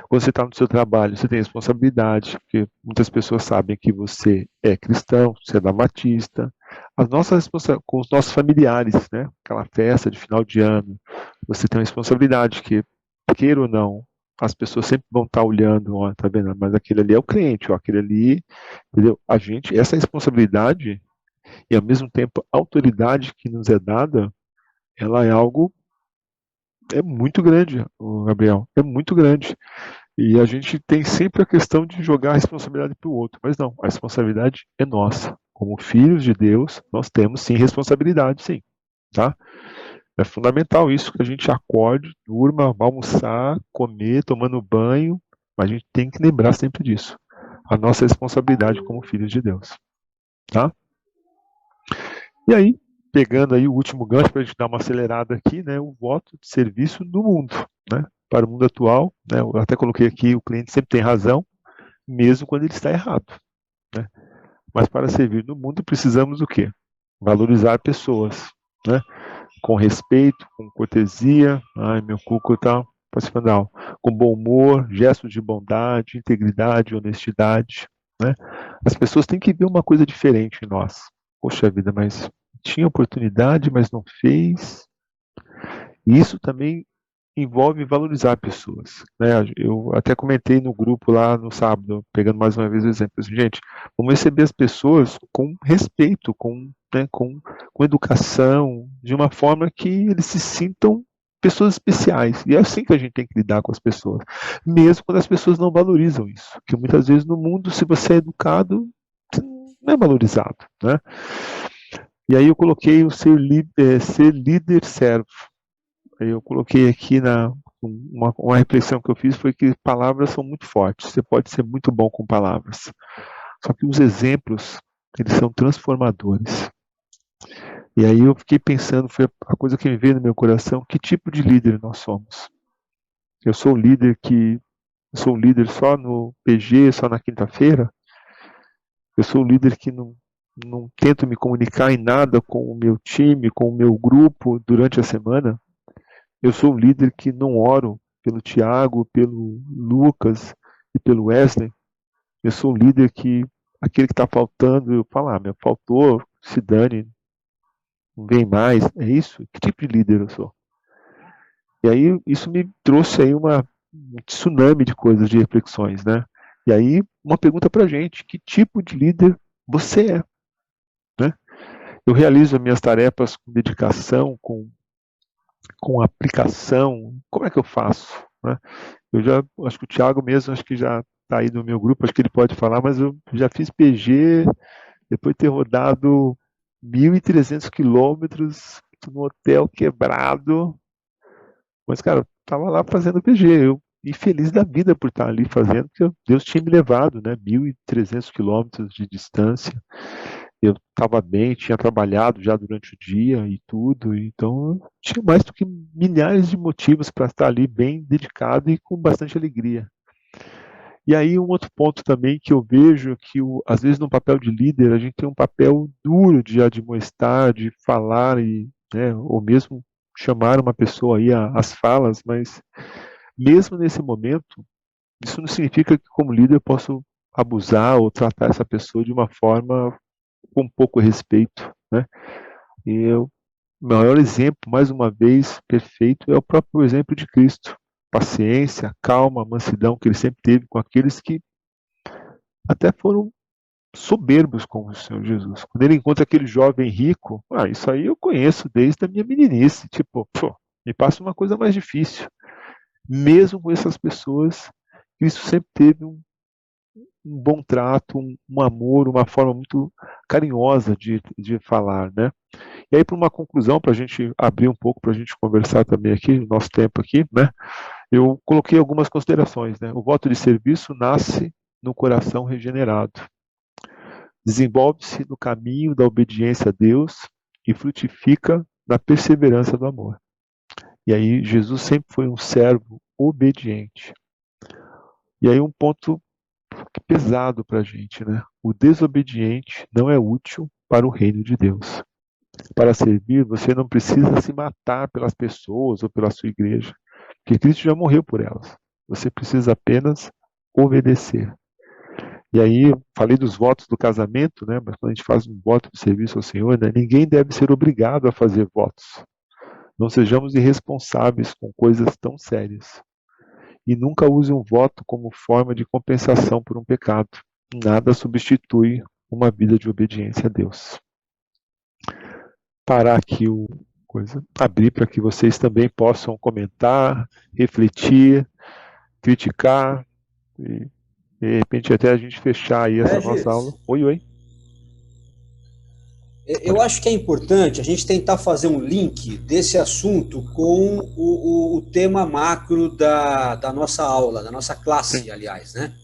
Quando você está no seu trabalho, você tem responsabilidade, porque muitas pessoas sabem que você é cristão, você é da Batista. As nossas responsabilidades com os nossos familiares, né? Aquela festa de final de ano, você tem uma responsabilidade que, queira ou não, as pessoas sempre vão estar olhando, ó, tá vendo? Mas aquele ali é o crente, ó, aquele ali, entendeu? A gente, essa responsabilidade e ao mesmo tempo a autoridade que nos é dada, ela é muito grande, Gabriel, é muito grande. E a gente tem sempre a questão de jogar a responsabilidade para o outro, mas não, a responsabilidade é nossa. Como filhos de Deus, nós temos sim responsabilidade, sim, tá? É fundamental isso, que a gente acorde, durma, vá almoçar, comer, tomando banho, mas a gente tem que lembrar sempre disso. A nossa responsabilidade como filhos de Deus. Tá? E aí, pegando aí o último gancho para a gente dar uma acelerada aqui, né, o voto de serviço no mundo, né, para o mundo atual, né, eu até coloquei aqui, o cliente sempre tem razão, mesmo quando ele está errado, né? Mas para servir no mundo precisamos o quê? Valorizar pessoas, né? com respeito, com cortesia, ai, meu cuco tá participando, com bom humor, gestos de bondade, integridade, honestidade, né? As pessoas têm que ver uma coisa diferente em nós. Poxa vida, mas tinha oportunidade, mas não fez. E isso também envolve valorizar pessoas, né? Eu até comentei no grupo lá no sábado, pegando mais uma vez o exemplo, assim, gente, vamos receber as pessoas com respeito, né, com educação, de uma forma que eles se sintam pessoas especiais. E é assim que a gente tem que lidar com as pessoas, mesmo quando as pessoas não valorizam isso. Porque muitas vezes no mundo, se você é educado, você não é valorizado, né? E aí eu coloquei o ser líder servo. Eu coloquei aqui uma reflexão que eu fiz foi que palavras são muito fortes. Você pode ser muito bom com palavras. Só que os exemplos, eles são transformadores. E aí eu fiquei pensando, foi a coisa que me veio no meu coração, que tipo de líder nós somos? Eu sou líder só no PG, só na quinta-feira? Eu sou líder que não tento me comunicar em nada com o meu time, com o meu grupo durante a semana? Eu sou um líder que não oro pelo Tiago, pelo Lucas e pelo Wesley. Eu sou um líder que aquele que está faltando, eu falo, faltou, se dane, não vem mais. É isso? Que tipo de líder eu sou? E aí isso me trouxe aí um tsunami de coisas, de reflexões, né? E aí uma pergunta para a gente, que tipo de líder você é? Né? Eu realizo as minhas tarefas com dedicação, com aplicação, como é que eu faço? Né? Acho que o Thiago mesmo, acho que já está aí no meu grupo, acho que ele pode falar, mas eu já fiz PG, depois de ter rodado 1.300 quilômetros no hotel quebrado, mas, cara, eu estava lá fazendo PG, e feliz da vida por estar ali fazendo, porque Deus tinha me levado, né, 1.300 quilômetros de distância, eu estava bem, tinha trabalhado já durante o dia e tudo, então eu tinha mais do que milhares de motivos para estar ali bem dedicado e com bastante alegria. E aí um outro ponto também que eu vejo que às vezes no papel de líder a gente tem um papel duro de admoestar, de falar né, ou mesmo chamar uma pessoa aí às falas, mas mesmo nesse momento isso não significa que como líder eu posso abusar ou tratar essa pessoa de uma forma com pouco respeito, né? E o maior exemplo, mais uma vez, perfeito, é o próprio exemplo de Cristo. Paciência, calma, mansidão que ele sempre teve com aqueles que até foram soberbos com o Senhor Jesus. Quando ele encontra aquele jovem rico, isso aí eu conheço desde a minha meninice, tipo, me passa uma coisa mais difícil. Mesmo com essas pessoas, Cristo sempre teve um bom trato, um amor, uma forma muito carinhosa de falar, né? E aí, para uma conclusão, para a gente abrir um pouco, para a gente conversar também aqui, no nosso tempo aqui, né? Eu coloquei algumas considerações, né? O voto de serviço nasce no coração regenerado, desenvolve-se no caminho da obediência a Deus e frutifica na perseverança do amor. E aí, Jesus sempre foi um servo obediente. E aí, um ponto pesado para a gente, né? O desobediente não é útil para o reino de Deus. Para servir, você não precisa se matar pelas pessoas ou pela sua igreja, porque Cristo já morreu por elas. Você precisa apenas obedecer. E aí, falei dos votos do casamento, né? Mas quando a gente faz um voto de serviço ao Senhor, né? Ninguém deve ser obrigado a fazer votos. Não sejamos irresponsáveis com coisas tão sérias. E nunca use um voto como forma de compensação por um pecado. Nada substitui uma vida de obediência a Deus. Parar aqui abrir para que vocês também possam comentar, refletir, criticar e de repente até a gente fechar aí essa nossa aula. Oi. Eu acho que é importante a gente tentar fazer um link desse assunto com o tema macro da nossa aula, da nossa classe, aliás, né?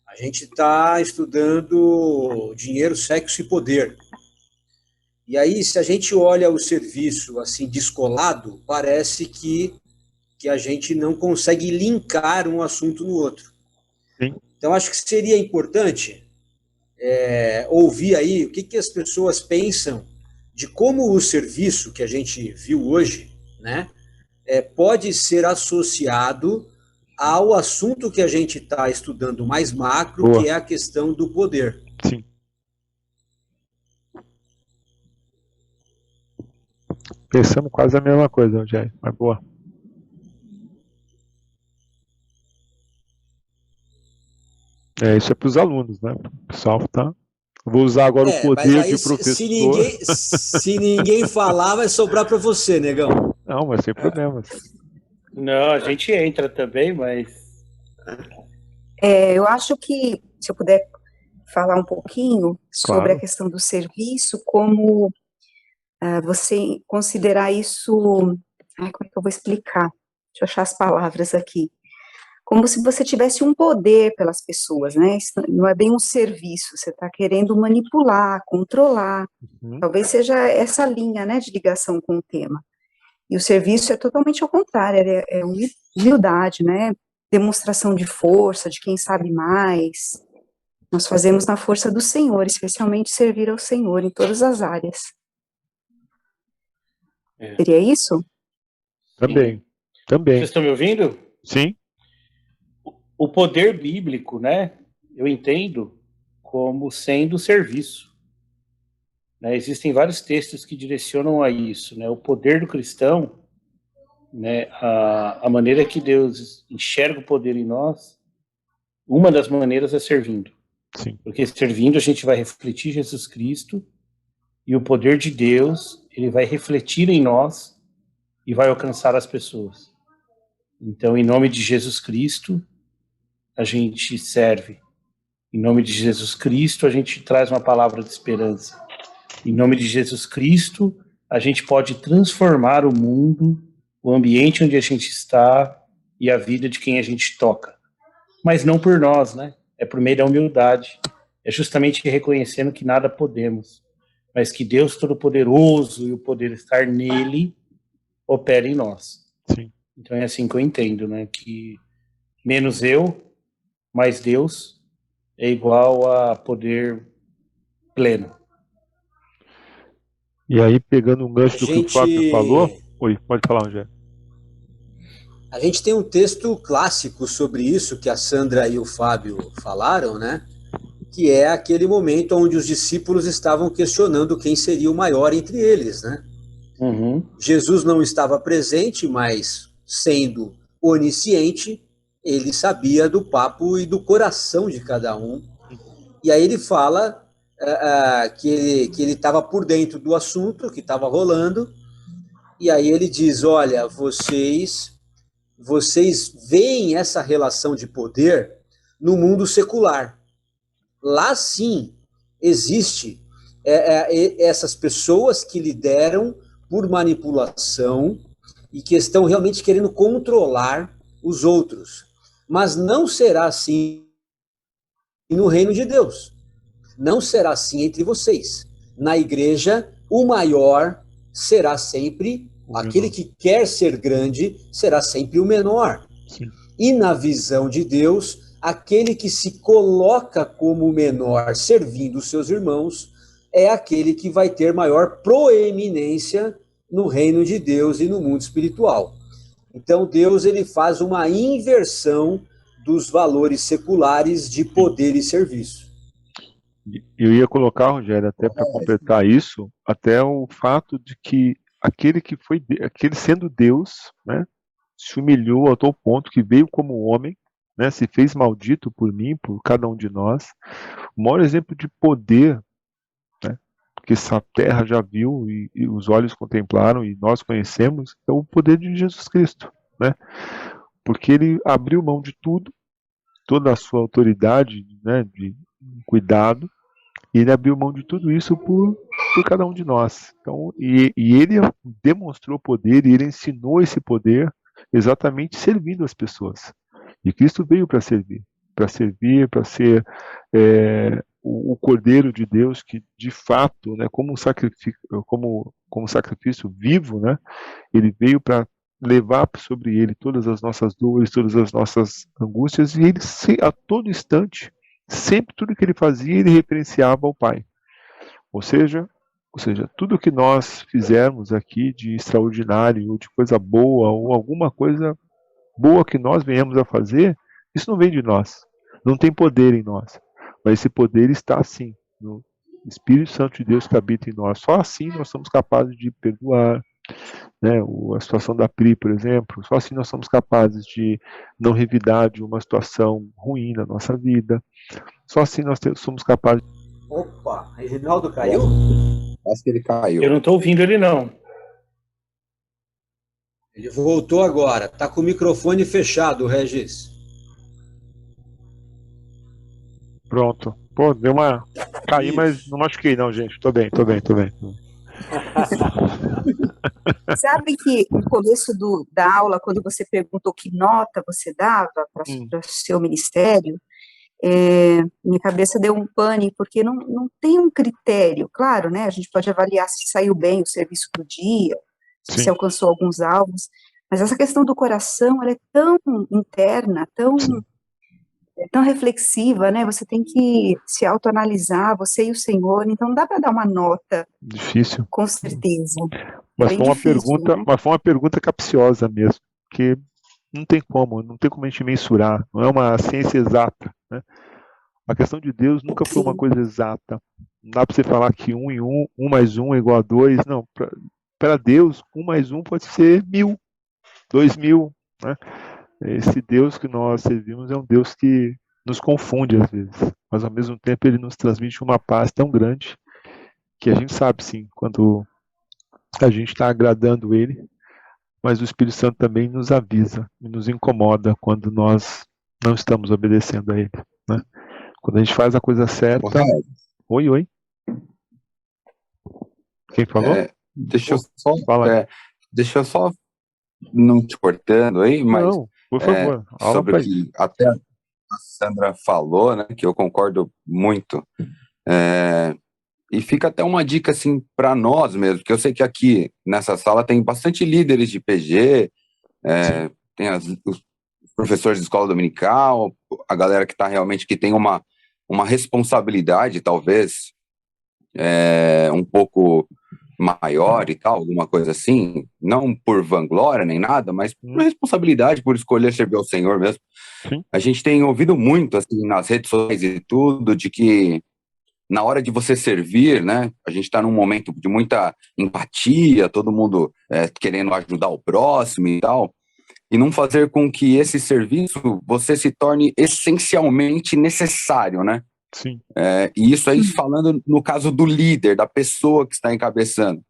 A gente está estudando dinheiro, sexo e poder. E aí, se a gente olha o serviço assim descolado, parece que a gente não consegue linkar um assunto no outro. Sim. Então, acho que seria importante ouvir aí o que as pessoas pensam de como o serviço que a gente viu hoje, né, pode ser associado ao assunto que a gente está estudando mais macro, Boa. que é a questão do poder. Sim. Pensamos quase a mesma coisa, Rogério, mas boa. Isso é para os alunos, né? O pessoal tá. Vou usar agora o poder de professor. Se ninguém falar, vai sobrar para você, negão. Não, mas sem problemas. Não, a gente entra também, mas... Eu acho que, se eu puder falar um pouquinho sobre Claro. a questão do serviço, como você considerar isso... como é que eu vou explicar? Deixa eu achar as palavras aqui. Como se você tivesse um poder pelas pessoas, né? Isso não é bem um serviço, você está querendo manipular, controlar. Talvez seja essa linha, né, de ligação com o tema. E o serviço é totalmente ao contrário, é humildade, né? Demonstração de força, de quem sabe mais. Nós fazemos na força do Senhor, especialmente servir ao Senhor em todas as áreas. Seria isso? Também. Vocês estão me ouvindo? Sim. O poder bíblico, né, eu entendo como sendo serviço. Né, existem vários textos que direcionam a isso, né, o poder do cristão, né, a maneira que Deus enxerga o poder em nós, uma das maneiras é servindo. Sim. Porque servindo a gente vai refletir Jesus Cristo e o poder de Deus, ele vai refletir em nós e vai alcançar as pessoas. Então, em nome de Jesus Cristo, a gente serve. Em nome de Jesus Cristo, a gente traz uma palavra de esperança. Em nome de Jesus Cristo, a gente pode transformar o mundo, o ambiente onde a gente está e a vida de quem a gente toca. Mas não por nós, né? É por meio da humildade. É justamente reconhecendo que nada podemos, mas que Deus Todo-Poderoso e o poder estar nele opera em nós. Sim. Então é assim que eu entendo, né? Que menos eu, mais Deus é igual a poder pleno. E aí, pegando um gancho do que o Fábio falou... Oi, pode falar, Rogério. A gente tem um texto clássico sobre isso, que a Sandra e o Fábio falaram, né? Que é aquele momento onde os discípulos estavam questionando quem seria o maior entre eles, né? Uhum. Jesus não estava presente, mas sendo onisciente, ele sabia do papo e do coração de cada um. E aí ele fala que ele estava por dentro do assunto, que estava rolando, e aí ele diz, olha, vocês veem essa relação de poder no mundo secular. Lá sim existe essas pessoas que lideram por manipulação e que estão realmente querendo controlar os outros. Mas não será assim no reino de Deus. Não será assim entre vocês. Na igreja, o maior será sempre aquele que quer ser grande, será sempre o menor. Sim. E na visão de Deus, aquele que se coloca como menor, servindo os seus irmãos, é aquele que vai ter maior proeminência no reino de Deus e no mundo espiritual. Então Deus ele faz uma inversão dos valores seculares de poder e serviço. Eu ia colocar, Rogério, até para completar isso, até o fato de que aquele sendo Deus, né, se humilhou a tal ponto que veio como homem, né, se fez maldito por mim, por cada um de nós. O maior exemplo de poder, né, que essa terra já viu e os olhos contemplaram e nós conhecemos, é o poder de Jesus Cristo, né? Porque ele abriu mão de tudo, toda a sua autoridade, né, de cuidado, e ele abriu mão de tudo isso por cada um de nós. Então, e ele demonstrou poder, e ele ensinou esse poder exatamente servindo as pessoas. E Cristo veio para servir, para ser o Cordeiro de Deus que, de fato, né, como sacrifício vivo, né, ele veio para levar sobre ele todas as nossas dores, todas as nossas angústias, e ele, a todo instante, sempre tudo que ele fazia, ele referenciava ao Pai. Ou seja, Ou seja, tudo que nós fizermos aqui de extraordinário, ou de coisa boa, ou alguma coisa boa que nós venhamos a fazer, isso não vem de nós. Não tem poder em nós. Mas esse poder está, sim, no Espírito Santo de Deus que habita em nós. Só assim nós somos capazes de perdoar, né? A situação da Pri, por exemplo. Só assim nós somos capazes de não revidar de uma situação ruim na nossa vida. Só assim nós somos capazes. Opa, Reginaldo caiu? Acho que ele caiu. Eu não estou ouvindo ele, não. Ele voltou agora. Está com o microfone fechado, Regis. Pronto. Pô, deu uma. Caí, mas não machuquei, não, gente. Tô bem. Sabe que no começo da aula, quando você perguntou que nota você dava para o seu ministério, minha cabeça deu um pane, porque não tem um critério, claro, né? A gente pode avaliar se saiu bem o serviço do dia, se você alcançou alguns alvos, mas essa questão do coração, ela é tão interna, tão reflexiva, né? Você tem que se autoanalisar, você e o Senhor, então não dá para dar uma nota. Difícil. Com certeza. Mas foi uma pergunta capciosa mesmo, porque não tem como a gente mensurar, não é uma ciência exata, né? A questão de Deus nunca foi uma coisa exata. Não dá para você falar que 1 e 1, 1 mais 1 é igual a 2. Não, para Deus, 1 mais 1 pode ser 1000, 2000, né? Esse Deus que nós servimos é um Deus que nos confunde às vezes, mas ao mesmo tempo ele nos transmite uma paz tão grande que a gente sabe sim quando a gente está agradando ele, mas o Espírito Santo também nos avisa e nos incomoda quando nós não estamos obedecendo a ele, né? Quando a gente faz a coisa certa. Oi. Quem falou? Deixa eu só não te cortando aí, mas não, por favor, sobre o que até a Sandra falou, né, que eu concordo muito, e fica até uma dica assim para nós mesmo, que eu sei que aqui nessa sala tem bastante líderes de PG, tem os professores de escola dominical, a galera que realmente que tem uma responsabilidade talvez um pouco maior e tal, alguma coisa assim, não por vanglória nem nada, mas por responsabilidade, por escolher servir ao Senhor mesmo. Sim. A gente tem ouvido muito, assim, nas redes sociais e tudo, de que na hora de você servir, né, a gente está num momento de muita empatia, todo mundo querendo ajudar o próximo e tal, e não fazer com que esse serviço você se torne essencialmente necessário, né? Sim. E isso aí falando no caso do líder, da pessoa que está encabeçando,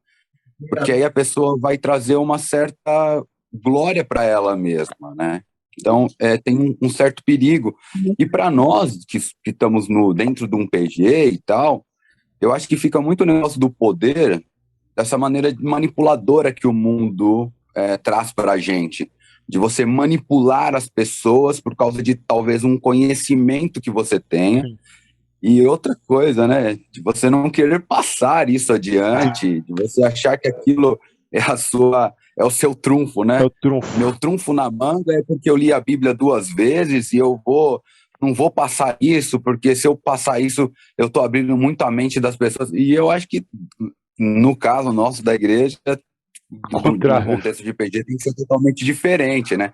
porque aí a pessoa vai trazer uma certa glória para ela mesma, né? Então tem um certo perigo. E para nós que estamos dentro de um PG e tal, eu acho que fica muito negócio do poder, dessa maneira manipuladora que o mundo traz para a gente, de você manipular as pessoas por causa de talvez um conhecimento que você tenha. E outra coisa, né, de você não querer passar isso adiante, de você achar que aquilo é o seu trunfo, né? É o trunfo. Meu trunfo na manga é porque eu li a Bíblia 2 vezes e não vou passar isso, porque se eu passar isso, eu tô abrindo muito a mente das pessoas. E eu acho que, no caso nosso da igreja, no contexto de PG, tem que ser totalmente diferente, né?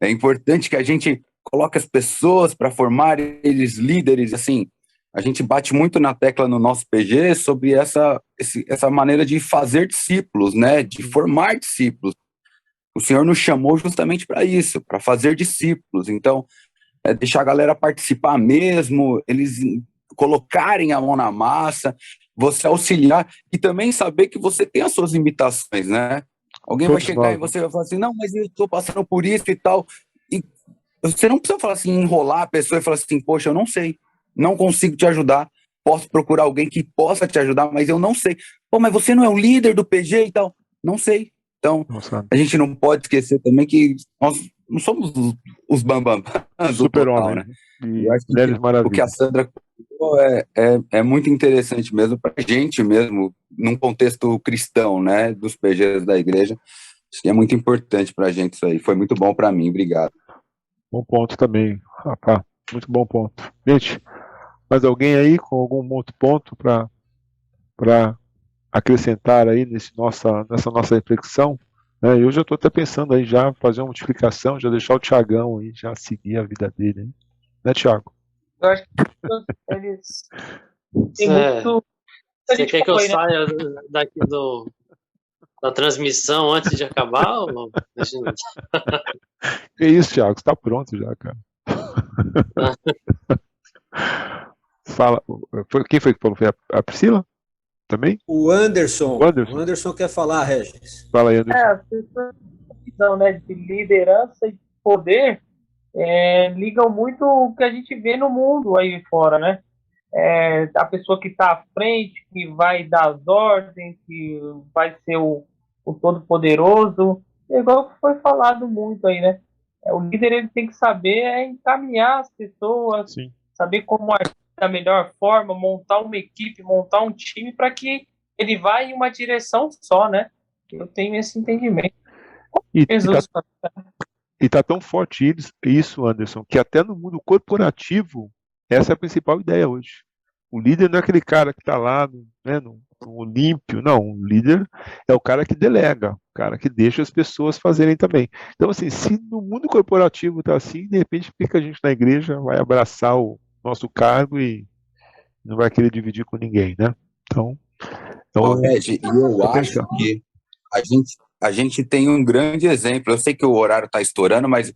É importante que a gente coloque as pessoas para formar eles líderes, assim. A gente bate muito na tecla no nosso PG sobre essa maneira de fazer discípulos, né? De formar discípulos. O Senhor nos chamou justamente para isso, para fazer discípulos. Então, deixar a galera participar mesmo, eles colocarem a mão na massa, você auxiliar e também saber que você tem as suas limitações, né? Alguém vai chegar e você vai falar assim, não, mas eu estou passando por isso e tal. E você não precisa falar assim, enrolar a pessoa e falar assim, poxa, eu não sei. Não consigo te ajudar, posso procurar alguém que possa te ajudar, mas eu não sei. Pô, mas você não é o líder do PG e tal? Não sei. Então, a gente não pode esquecer também que nós não somos os bambam do Super-homem, né? Eu acho que o que a Sandra falou é muito interessante mesmo para a gente mesmo, num contexto cristão, né, dos PGs da igreja. Acho que é muito importante para a gente isso aí. Foi muito bom para mim, obrigado. Bom ponto também, rapaz. Muito bom ponto. Gente, mais alguém aí com algum outro ponto para acrescentar aí nessa nossa reflexão? Eu já estou até pensando aí já fazer uma multiplicação, já deixar o Tiagão aí, já seguir a vida dele, hein? Né, Tiago? Eu acho que eles têm muito... Você quer que eu saia daqui da transmissão antes de acabar? Ou... Que isso, Tiago? Você está pronto já, cara. Fala, quem foi que falou? Foi a Priscila? Também? O Anderson. O Anderson quer falar, Regis. Fala aí, Anderson. As pessoas visão, né, de liderança e de poder ligam muito o que a gente vê no mundo aí fora, né? A pessoa que está à frente, que vai dar as ordens, que vai ser o todo-poderoso, igual foi falado muito aí, né? O líder ele tem que saber encaminhar as pessoas, Sim. Saber como agir da melhor forma, montar uma equipe, montar um time para que ele vá em uma direção só, né? Eu tenho esse entendimento. E tá tão forte isso, Anderson, que até no mundo corporativo, essa é a principal ideia hoje. O líder não é aquele cara que está lá no Olímpio, não. O líder é o cara que delega, o cara que deixa as pessoas fazerem também. Então, assim, se no mundo corporativo está assim, de repente fica a gente na igreja, vai abraçar o nosso cargo e não vai querer dividir com ninguém, né? Então Regi, eu acho que a gente tem um grande exemplo. Eu sei que o horário está estourando, mas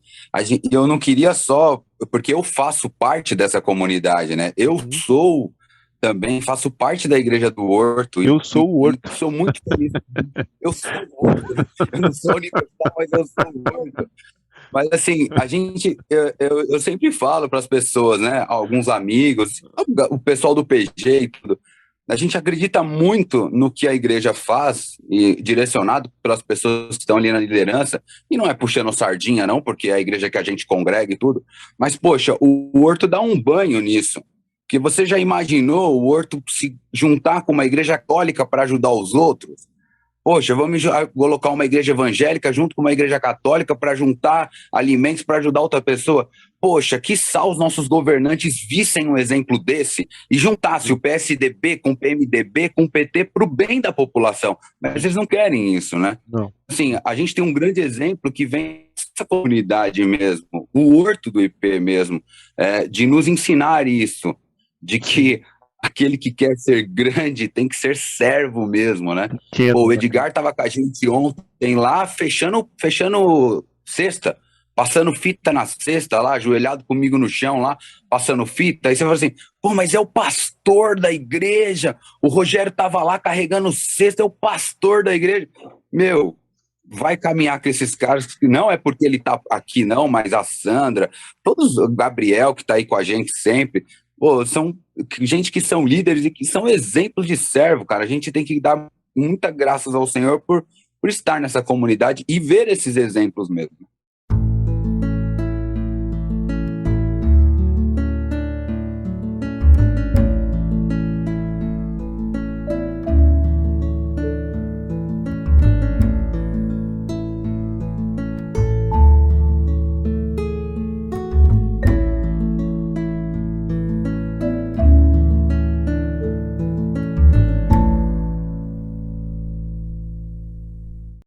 eu não queria só... Porque eu faço parte dessa comunidade, né? Eu também faço parte da Igreja do Horto. Eu sou o Horto. Sou muito feliz. Eu sou o Horto. Eu não sou universal, mas eu sou o Horto. Mas assim, eu sempre falo para as pessoas, né? Alguns amigos, o pessoal do PG e tudo. A gente acredita muito no que a igreja faz, e direcionado pelas pessoas que estão ali na liderança, e não é puxando sardinha, não, porque é a igreja que a gente congrega e tudo, mas, poxa, o Horto dá um banho nisso, porque você já imaginou o Horto se juntar com uma igreja católica para ajudar os outros? Poxa, vamos colocar uma igreja evangélica junto com uma igreja católica para juntar alimentos para ajudar outra pessoa. Poxa, que sal os nossos governantes vissem um exemplo desse e juntassem o PSDB com o PMDB com o PT para o bem da população. Mas eles não querem isso, né? Não. Assim, a gente tem um grande exemplo que vem dessa comunidade mesmo, o Horto do IP mesmo, de nos ensinar isso, de que aquele que quer ser grande tem que ser servo mesmo, né? Pô, o Edgar estava com a gente ontem lá, fechando cesta, passando fita na cesta lá, ajoelhado comigo no chão lá, passando fita. Aí você fala assim, pô, mas é o pastor da igreja, o Rogério estava lá carregando cesta, é o pastor da igreja. Meu, vai caminhar com esses caras, não é porque ele tá aqui não, mas a Sandra, todos, o Gabriel que tá aí com a gente sempre, pô, são gente que são líderes e que são exemplos de servo, cara. A gente tem que dar muita graças ao Senhor por estar nessa comunidade e ver esses exemplos mesmo.